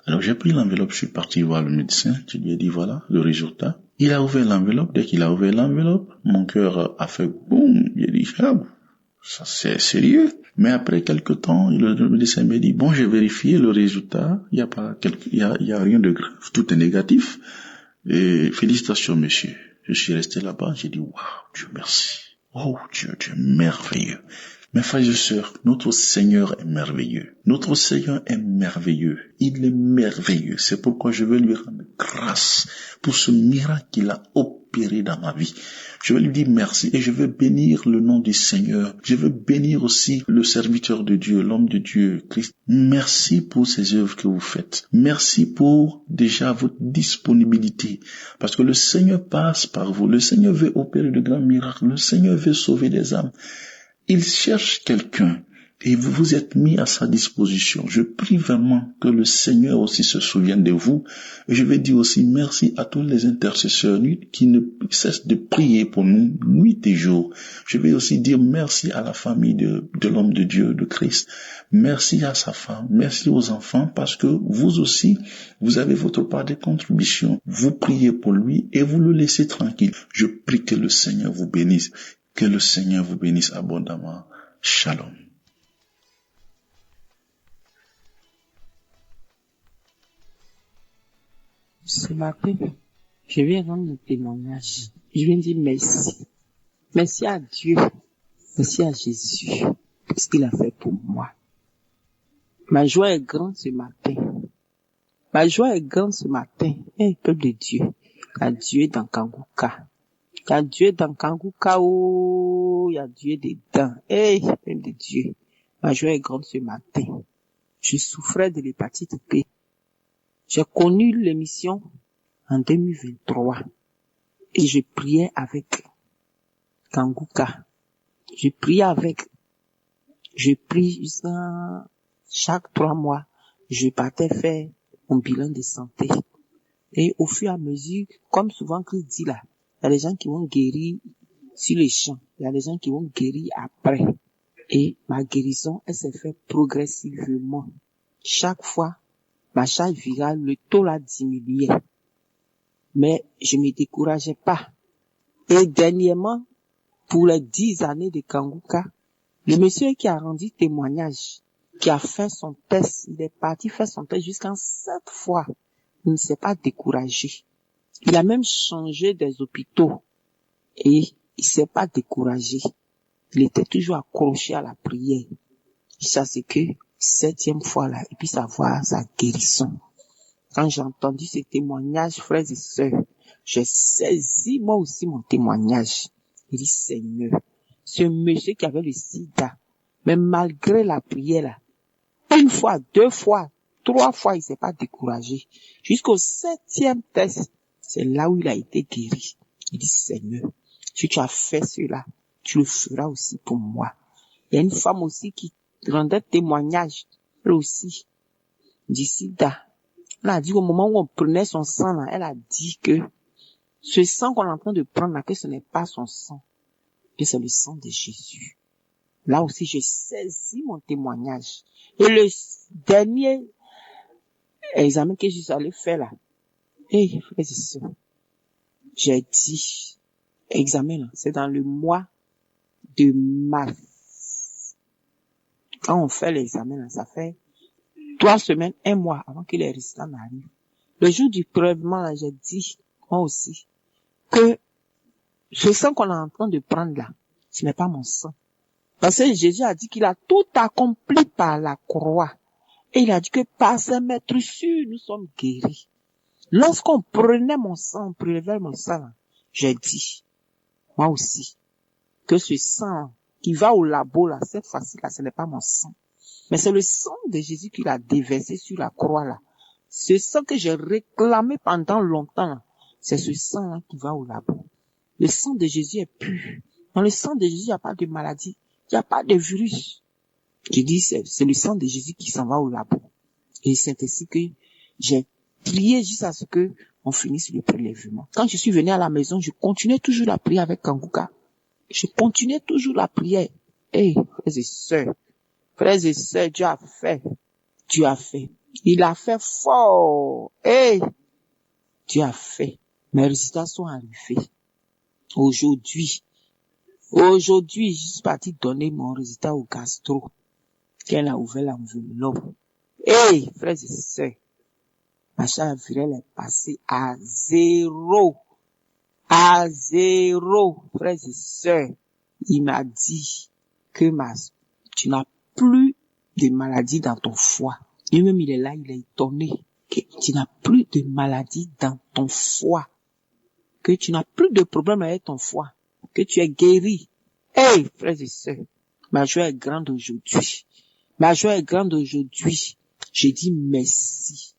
P: Alors j'ai pris l'enveloppe, je suis parti voir le médecin, je lui ai dit voilà le résultat. Il a ouvert l'enveloppe, dès qu'il a ouvert l'enveloppe, mon cœur a fait boum, il a dit ça c'est sérieux. Mais après quelque temps, le médecin m'a dit bon, j'ai vérifié le résultat, il y a rien de grave, tout est négatif. Et félicitations monsieur. Je suis resté là-bas, j'ai dit waouh, Dieu merci. Oh Dieu, tu es merveilleux. Mes frères et sœurs, notre Seigneur est merveilleux. Notre Seigneur est merveilleux. Il est merveilleux. C'est pourquoi je veux lui rendre grâce pour ce miracle qu'il a opéré dans ma vie. Je veux lui dire merci et je veux bénir le nom du Seigneur. Je veux bénir aussi le serviteur de Dieu, l'homme de Dieu, Christ. Merci pour ces œuvres que vous faites. Merci pour déjà votre disponibilité. Parce que le Seigneur passe par vous. Le Seigneur veut opérer de grands miracles. Le Seigneur veut sauver des âmes. Il cherche quelqu'un et vous vous êtes mis à sa disposition. Je prie vraiment que le Seigneur aussi se souvienne de vous. Et je vais dire aussi merci à tous les intercesseurs qui ne cessent de prier pour nous nuit et jour. Je vais aussi dire merci à la famille de l'homme de Dieu, de Christ. Merci à sa femme, merci aux enfants, parce que vous aussi, vous avez votre part de contribution. Vous priez pour lui et vous le laissez tranquille. Je prie que le Seigneur vous bénisse, que le Seigneur vous bénisse abondamment. Shalom.
Q: Ce matin, je viens rendre un témoignage. Je viens dire merci. Merci à Dieu. Merci à Jésus pour ce qu'il a fait pour moi. Ma joie est grande ce matin. Ma joie est grande ce matin. Peuple de Dieu. Il y a Dieu dans Kanguka. Il y a Dieu dans Kanguka. Oh, il y a Dieu dedans. Peuple de Dieu. Ma joie est grande ce matin. Je souffrais de l'hépatite B. J'ai connu l'émission en 2023 et je priais avec Kanguka. Je prie jusqu'à chaque 3 mois. Je partais faire mon bilan de santé. Et au fur et à mesure, comme souvent Christ dit là, il y a des gens qui vont guérir sur les champs. Il y a des gens qui vont guérir après. Et ma guérison, elle s'est faite progressivement. Chaque fois, ma charge virale, le taux l'a diminué. Mais je me décourageais pas. Et dernièrement, pour les 10 années de Kanguka, le monsieur qui a rendu témoignage, qui a fait son test, il est parti faire son test jusqu'en 7 fois. Il ne s'est pas découragé. Il a même changé des hôpitaux. Et il s'est pas découragé. Il était toujours accroché à la prière. Ça, c'est que 7e fois là, et puis savoir sa guérison. Quand j'ai entendu ce témoignage, frères et sœurs, j'ai saisi moi aussi mon témoignage. Il dit, Seigneur, ce monsieur qui avait le sida, mais malgré la prière là, 1 fois, 2 fois, 3 fois, il s'est pas découragé. Jusqu'au 7e test, c'est là où il a été guéri. Il dit, Seigneur, si tu as fait cela, tu le feras aussi pour moi. Il y a une femme aussi qui rendait témoignage, elle aussi, du sida. Elle a dit au moment où on prenait son sang là, elle a dit que ce sang qu'on est en train de prendre là, que ce n'est pas son sang, que c'est le sang de Jésus. Là aussi, j'ai saisi mon témoignage. Et le dernier examen que je suis allé faire là, frères et sœurs, j'ai dit, examen là, c'est dans le mois de mars. Quand on fait l'examen là, ça fait 3 semaines, 1 mois avant que les résultats n'arrivent. Le jour du prélèvement là, j'ai dit, moi aussi, que ce sang qu'on est en train de prendre là, ce n'est pas mon sang. Parce que Jésus a dit qu'il a tout accompli par la croix. Et il a dit que par ses maîtressures, nous sommes guéris. Lorsqu'on prenait mon sang, on prélevait mon sang, là, j'ai dit, moi aussi, que ce sang qui va au labo là, cette fois-ci là, ce n'est pas mon sang. Mais c'est le sang de Jésus qu'il a déversé sur la croix là. Ce sang que j'ai réclamé pendant longtemps là, c'est ce sang là qui va au labo. Le sang de Jésus est pur. Dans le sang de Jésus, il n'y a pas de maladie. Il n'y a pas de virus. Je dis, c'est le sang de Jésus qui s'en va au labo. Et c'est ainsi que j'ai prié jusqu'à ce que on finisse le prélèvement. Quand je suis venu à la maison, je continuais toujours la prière avec Kanguka. Je continuais toujours la prière. Frères et sœurs, Dieu a fait. Dieu a fait. Il a fait fort. Dieu a fait. Mes résultats sont arrivés. Aujourd'hui, je suis parti donner mon résultat au gastro. Qu'elle a ouvert l'enveloppe. Frères et sœurs, ma charge virale est passée à 0. À 0, frères et sœurs. Il m'a dit que tu n'as plus de maladie dans ton foie. Lui-même, il est là, il est étonné. Que tu n'as plus de maladie dans ton foie. Que tu n'as plus de problème avec ton foie. Que tu es guéri. Frères et sœurs, ma joie est grande aujourd'hui. Ma joie est grande aujourd'hui. Je dis merci.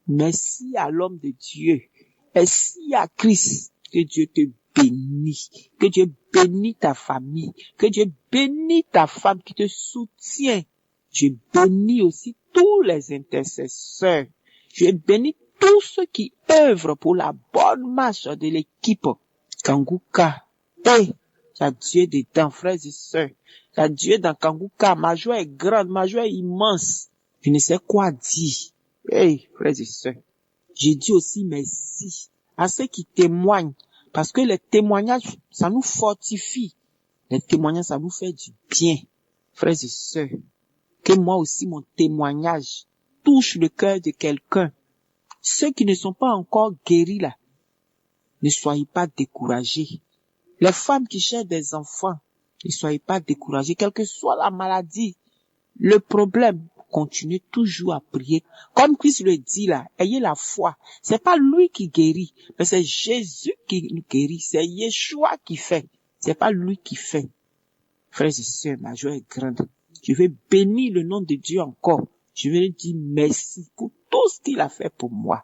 Q: Merci à l'homme de Dieu. Merci à Christ. Que Dieu te bénisse. Que Dieu bénisse ta famille. Que Dieu bénisse ta femme qui te soutient. Je bénis aussi tous les intercesseurs. Je bénis tous ceux qui œuvrent pour la bonne marche de l'équipe Kanguka. Et j'ai Dieu dedans, frères et sœurs. J'ai Dieu dans Kanguka. Ma joie est grande, ma joie est immense. Je ne sais quoi dire. Hey, frères et sœurs. Je dis aussi merci à ceux qui témoignent. Parce que les témoignages, ça nous fortifie. Les témoignages, ça nous fait du bien. Frères et sœurs. Que moi aussi, mon témoignage touche le cœur de quelqu'un. Ceux qui ne sont pas encore guéris là, ne soyez pas découragés. Les femmes qui cherchent des enfants, ne soyez pas découragés. Quelle que soit la maladie, le problème, continuez toujours à prier. Comme Christ le dit là, ayez la foi. C'est pas lui qui guérit, mais c'est Jésus qui nous guérit. C'est Yeshua qui fait. C'est pas lui qui fait. Frères et sœurs, ma joie est grande. Je vais bénir le nom de Dieu encore. Je vais lui dire merci pour tout ce qu'il a fait pour moi.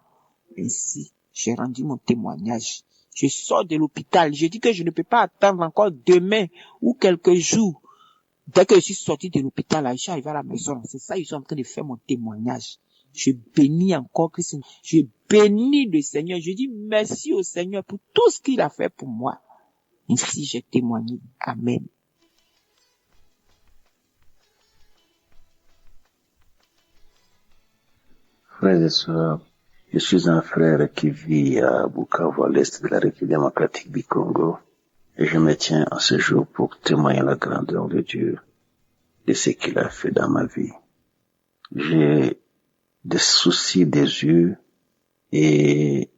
Q: Ainsi, j'ai rendu mon témoignage. Je sors de l'hôpital. Je dis que je ne peux pas attendre encore demain ou quelques jours. Dès que je suis sorti de l'hôpital, je suis arrivé à la maison. C'est ça, je suis en train de faire mon témoignage. Je bénis encore Christ. Je bénis le Seigneur. Je dis merci au Seigneur pour tout ce qu'il a fait pour moi. Ainsi, j'ai témoigné. Amen.
R: Frères et sœurs, je suis un frère qui vit à Bukavu, à l'est de la République démocratique du Congo, et je me tiens en ce jour pour témoigner la grandeur de Dieu, de ce qu'il a fait dans ma vie. J'ai des soucis des yeux, et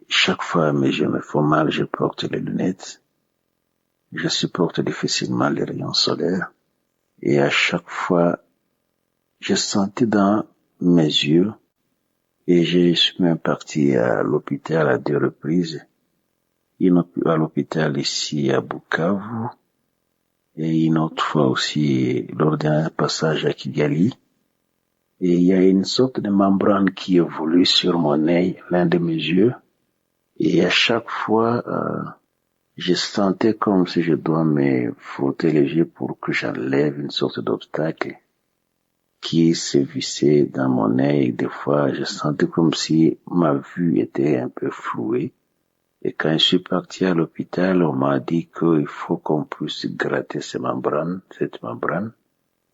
R: chaque fois mes yeux me font mal, je porte les lunettes. Je supporte difficilement les rayons solaires, et à chaque fois, je sentais dans mes yeux. Et je suis même parti à l'hôpital à 2 reprises. À l'hôpital ici à Bukavu. Et une autre fois aussi lors d'un passage à Kigali. Et il y a une sorte de membrane qui évolue sur mon œil, l'un de mes yeux. Et à chaque fois, je sentais comme si je dois me frotter les yeux pour que j'enlève une sorte d'obstacle qui se vissait dans mon œil. Des fois, je sentais comme si ma vue était un peu flouée. Et quand je suis parti à l'hôpital, on m'a dit qu'il faut qu'on puisse gratter cette membrane,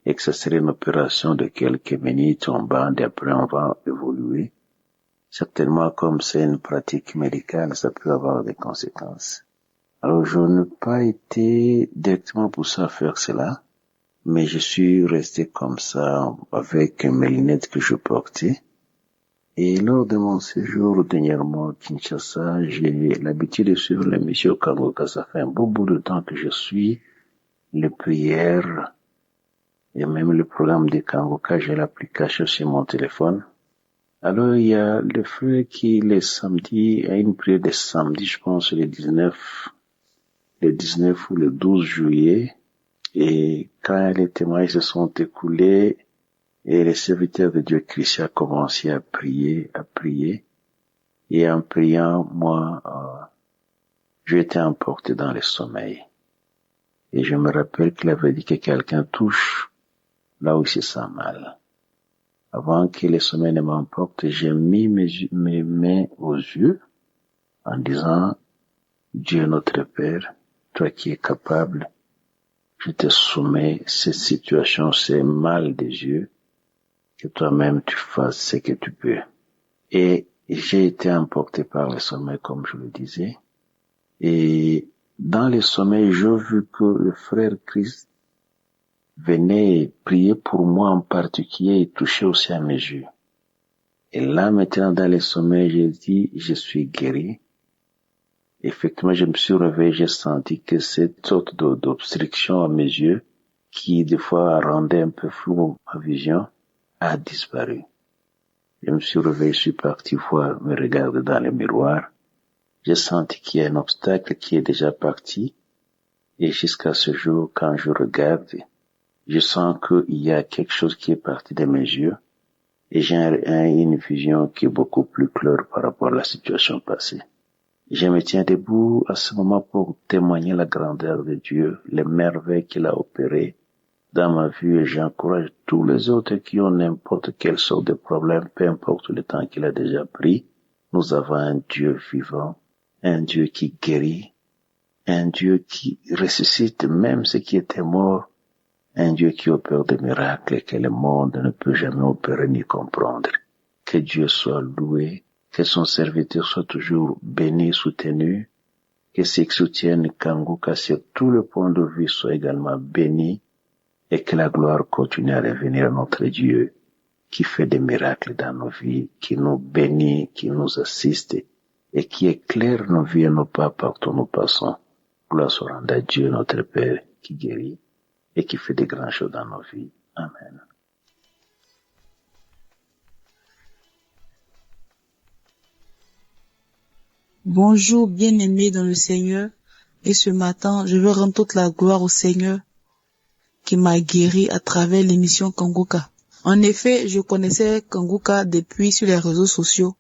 R: et que ce serait une opération de quelques minutes, on bande, et après on va évoluer. Certainement, comme c'est une pratique médicale, ça peut avoir des conséquences. Alors, je n'ai pas été directement poussé à faire cela, mais je suis resté comme ça avec mes lunettes que je portais. Et lors de mon séjour dernièrement à Kinshasa, j'ai l'habitude de suivre l'émission Kanguka. Ça fait un beau bout de temps que je suis les prières et même le programme de Kanguka. J'ai l'application sur mon téléphone. Alors il y a le frère qui les samedis, a une prière de samedi, je pense le 19 ou le 12 juillet. Et quand les témoignages se sont écoulés, et le serviteur de Dieu Christ a commencé à prier, et en priant, moi, j'ai été emporté dans le sommeil. Et je me rappelle qu'il avait dit que quelqu'un touche là où il se sent mal. Avant que le sommeil ne m'emporte, j'ai mis mes mains aux yeux en disant, Dieu notre Père, toi qui es capable, je te soumets cette situation, c'est mal des yeux, que toi-même tu fasses ce que tu peux. Et j'ai été emporté par le sommeil, comme je le disais. Et dans le sommeil, j'ai vu que le frère Christ venait prier pour moi en particulier et toucher aussi à mes yeux. Et là, maintenant, dans le sommeil, j'ai dit, je suis guéri. Effectivement, je me suis réveillé, j'ai senti que cette sorte d'obstruction à mes yeux, qui des fois rendait un peu flou ma vision, a disparu. Je me suis réveillé, je suis parti voir, me regarder dans le miroir. J'ai senti qu'il y a un obstacle qui est déjà parti. Et jusqu'à ce jour, quand je regarde, je sens qu'il y a quelque chose qui est parti de mes yeux. Et j'ai une vision qui est beaucoup plus claire par rapport à la situation passée. Je me tiens debout à ce moment pour témoigner la grandeur de Dieu, les merveilles qu'il a opérées dans ma vie, et j'encourage tous les autres qui ont n'importe quelle sorte de problème, peu importe le temps qu'il a déjà pris. Nous avons un Dieu vivant, un Dieu qui guérit, un Dieu qui ressuscite même ce qui était mort, un Dieu qui opère des miracles que le monde ne peut jamais opérer ni comprendre. Que Dieu soit loué, que son serviteur soit toujours béni, soutenu, que ceux qui soutiennent Kanguka sur tout le point de vue soient également bénis, et que la gloire continue à revenir à notre Dieu, qui fait des miracles dans nos vies, qui nous bénit, qui nous assiste, et qui éclaire nos vies et nos pas partout où nous passons. Gloire soit rendue à Dieu, notre Père, qui guérit et qui fait des grandes choses dans nos vies. Amen.
S: Bonjour, bien-aimés dans le Seigneur, et ce matin, je veux rendre toute la gloire au Seigneur qui m'a guéri à travers l'émission Kanguka. En effet, je connaissais Kanguka depuis sur les réseaux sociaux,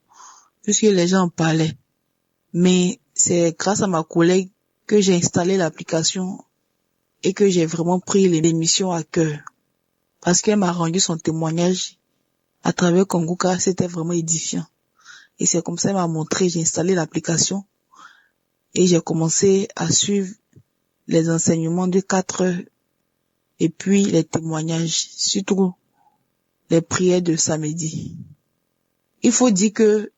S: puisque les gens en parlaient. Mais c'est grâce à ma collègue que j'ai installé l'application et que j'ai vraiment pris l'émission à cœur. Parce qu'elle m'a rendu son témoignage à travers Kanguka, c'était vraiment édifiant. Et c'est comme ça qu'elle m'a montré, j'ai installé l'application et j'ai commencé à suivre les enseignements de 4 heures et puis les témoignages, surtout les prières de samedi. Il faut dire que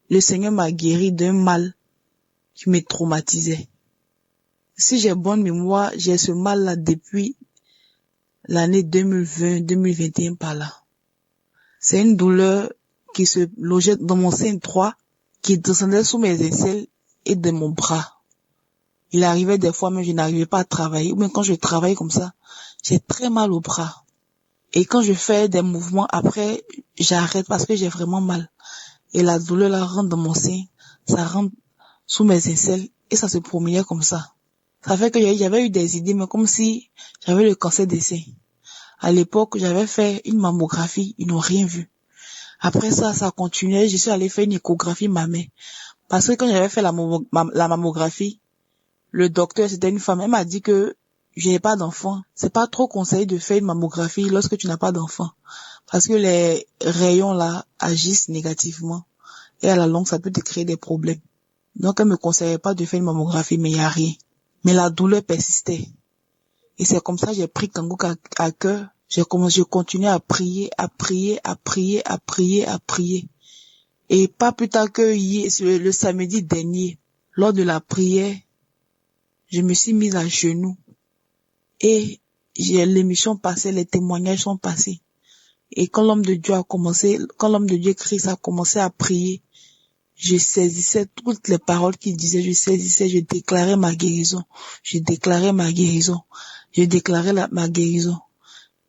S: le Seigneur m'a guéri d'un mal qui me traumatisait. Si j'ai bonne mémoire, j'ai ce mal-là depuis l'année 2020-2021 par là. C'est une douleur qui se logeait dans mon sein droit, qui descendait sous mes aisselles et de mon bras. Il arrivait des fois même je n'arrivais pas à travailler, ou même quand je travaille comme ça, j'ai très mal au bras. Et quand je fais des mouvements, après, j'arrête parce que j'ai vraiment mal. Et la douleur là rentre dans mon sein, ça rentre sous mes aisselles et ça se promenait comme ça. Ça fait que j'avais eu des idées, mais comme si j'avais le cancer des seins. À l'époque, j'avais fait une mammographie, ils n'ont rien vu. Après ça, ça continuait, je suis allée faire une échographie mammaire. Parce que quand j'avais fait la mammographie, le docteur, c'était une femme, elle m'a dit que je n'ai pas d'enfant. C'est pas trop conseillé de faire une mammographie lorsque tu n'as pas d'enfant. Parce que les rayons là agissent négativement. Et à la longue, ça peut te créer des problèmes. Donc, elle me conseillait pas de faire une mammographie, mais il n'y a rien. Mais la douleur persistait. Et c'est comme ça que j'ai pris Kanguka à cœur. Je continuais à prier. Et pas plus tard que le samedi dernier, lors de la prière, je me suis mise à genoux. Et l'émission passait, les témoignages sont passés. Et quand l'homme de Dieu Christ a commencé à prier, je saisissais toutes les paroles qu'il disait, je déclarais ma guérison.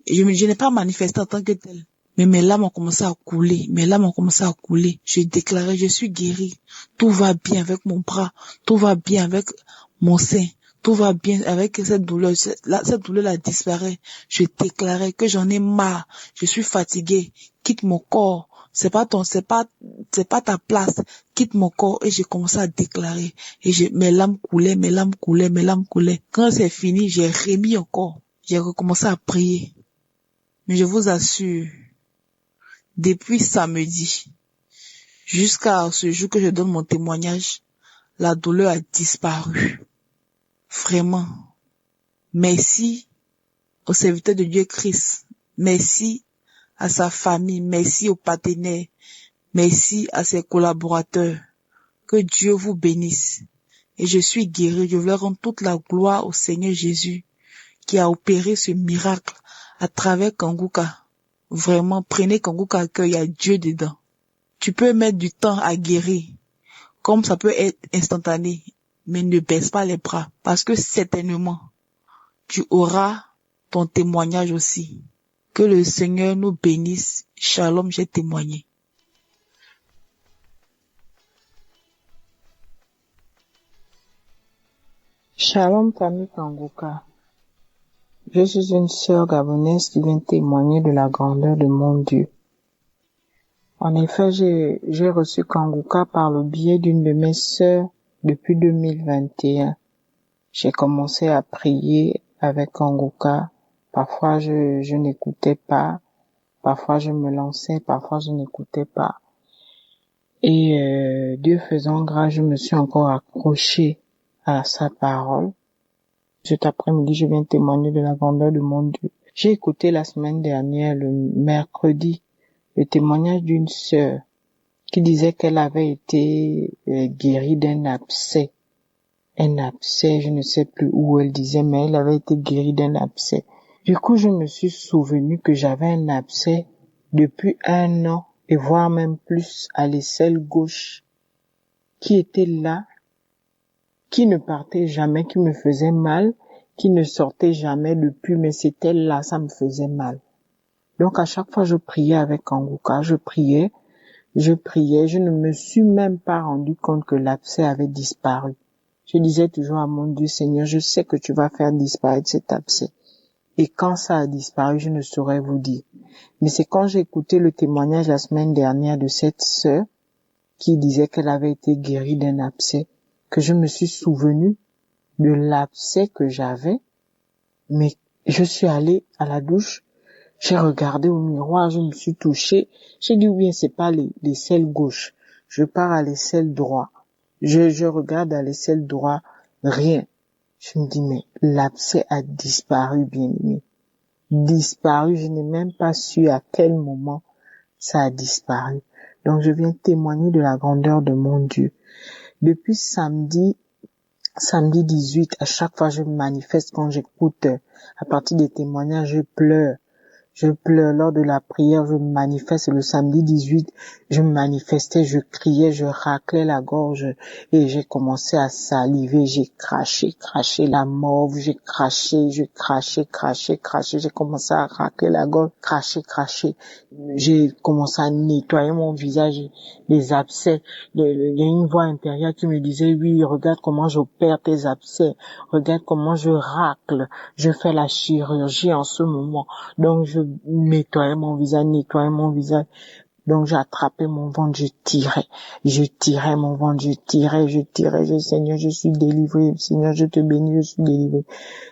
S: Et je n'ai pas manifesté en tant que tel. Mais mes larmes ont commencé à couler. Je déclarais, je suis guérie. Tout va bien avec mon bras. Tout va bien avec mon sein. Tout va bien avec cette douleur. Cette douleur-là disparaît. Je déclarais que j'en ai marre. Je suis fatiguée. Quitte mon corps. C'est pas ta place. Quitte mon corps. Et j'ai commencé à déclarer. Et mes larmes coulaient. Quand c'est fini, j'ai remis encore. J'ai recommencé à prier. Mais je vous assure, depuis samedi, jusqu'à ce jour que je donne mon témoignage, la douleur a disparu. Vraiment. Merci au serviteur de Dieu Christ. Merci à sa famille. Merci aux partenaires. Merci à ses collaborateurs. Que Dieu vous bénisse. Et je suis guéri. Je veux rendre toute la gloire au Seigneur Jésus qui a opéré ce miracle à travers Kanguka. Vraiment, prenez Kanguka à cœur, il y a Dieu dedans. Tu peux mettre du temps à guérir, comme ça peut être instantané, mais ne baisse pas les bras, parce que certainement, tu auras ton témoignage aussi. Que le Seigneur nous bénisse. Shalom, j'ai témoigné.
M: Shalom, famille Kanguka. Je suis une sœur gabonaise qui vient témoigner de la grandeur de mon Dieu.
E: En effet, j'ai reçu Kanguka par le biais d'une de mes sœurs depuis 2021. J'ai commencé à prier avec Kanguka. Parfois, je n'écoutais pas. Parfois, je me lançais. Parfois, je n'écoutais pas. Et Dieu faisant grâce, je me suis encore accrochée à sa parole. Cet après-midi, je viens témoigner de la grandeur de mon Dieu. J'ai écouté la semaine dernière, le mercredi, le témoignage d'une sœur qui disait qu'elle avait été guérie d'un abcès. Un abcès, je ne sais plus où elle disait, mais elle avait été guérie d'un abcès. Du coup, je me suis souvenu que j'avais un abcès depuis 1 an, et voire même plus, à l'aisselle gauche, qui était là, qui ne partait jamais, qui me faisait mal, qui ne sortait jamais depuis, mais c'était là, ça me faisait mal. Donc à chaque fois je priais avec Kanguka, je priais, je ne me suis même pas rendu compte que l'abcès avait disparu. Je disais toujours à mon Dieu, Seigneur, je sais que tu vas faire disparaître cet abcès. Et quand ça a disparu, je ne saurais vous dire. Mais c'est quand j'ai écouté le témoignage la semaine dernière de cette sœur qui disait qu'elle avait été guérie d'un abcès, que je me suis souvenu de l'abcès que j'avais. Mais je suis allée à la douche, j'ai regardé au miroir, je me suis touchée. J'ai dit, oui, c'est pas l'aisselle gauche. Je pars à l'aisselle droit. Je regarde à l'aisselle droit, rien. Je me dis, mais l'abcès a disparu, bien-aimé. Disparu, je n'ai même pas su à quel moment ça a disparu. Donc je viens témoigner de la grandeur de mon Dieu. Depuis samedi 18, à chaque fois je me manifeste quand j'écoute, à partir des témoignages, je pleure. Je pleure lors de la prière, je me manifeste le samedi 18, je me manifestais, je criais, je raclais la gorge et j'ai commencé à saliver, j'ai craché la morve, j'ai craché, j'ai commencé à racler la gorge, cracher. J'ai commencé à nettoyer mon visage, les abcès. Il y a une voix intérieure qui me disait, oui, regarde comment j'opère tes abcès, regarde comment je racle, je fais la chirurgie en ce moment. Donc je nettoyais mon visage. Donc j'ai attrapé mon ventre, je tirais mon ventre, je tirais, Seigneur, je suis délivré, Seigneur, je te bénis, je suis délivré.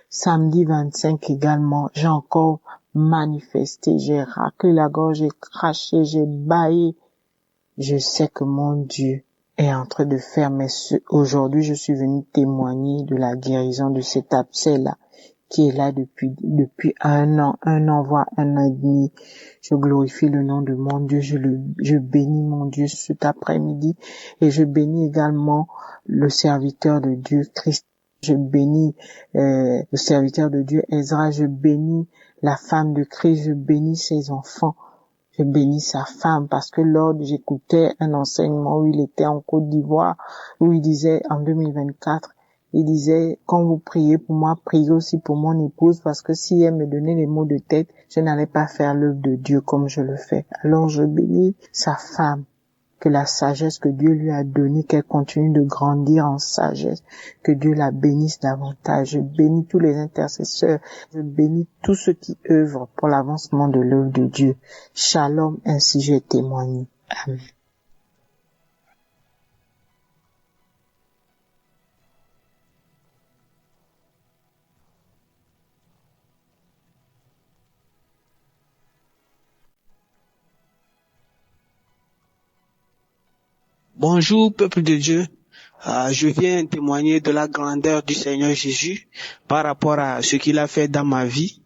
E: Samedi 25 également, j'ai encore manifesté, j'ai raclé la gorge, j'ai craché, j'ai bâillé. Je sais que mon Dieu est en train de faire, mais aujourd'hui je suis venu témoigner de la guérison de cet abcès-là, qui est là depuis 1 an, voire 1 an et demi. Je glorifie le nom de mon Dieu, je bénis mon Dieu cet après-midi, et je bénis également le serviteur de Dieu, Christ. Je bénis le serviteur de Dieu, Ezra. Je bénis la femme de Christ, je bénis ses enfants. Je bénis sa femme, parce que lors j'écoutais un enseignement où il était en Côte d'Ivoire, où il disait en 2024, il disait, quand vous priez pour moi, priez aussi pour mon épouse, parce que si elle me donnait les mots de tête, je n'allais pas faire l'œuvre de Dieu comme je le fais. Alors je bénis sa femme, que la sagesse que Dieu lui a donnée, qu'elle continue de grandir en sagesse, que Dieu la bénisse davantage. Je bénis tous les intercesseurs, je bénis tous ceux qui œuvrent pour l'avancement de l'œuvre de Dieu. Shalom, ainsi j'ai témoigné. Amen.
L: Bonjour, peuple de Dieu. Je viens témoigner de la grandeur du Seigneur Jésus par rapport à ce qu'il a fait dans ma vie.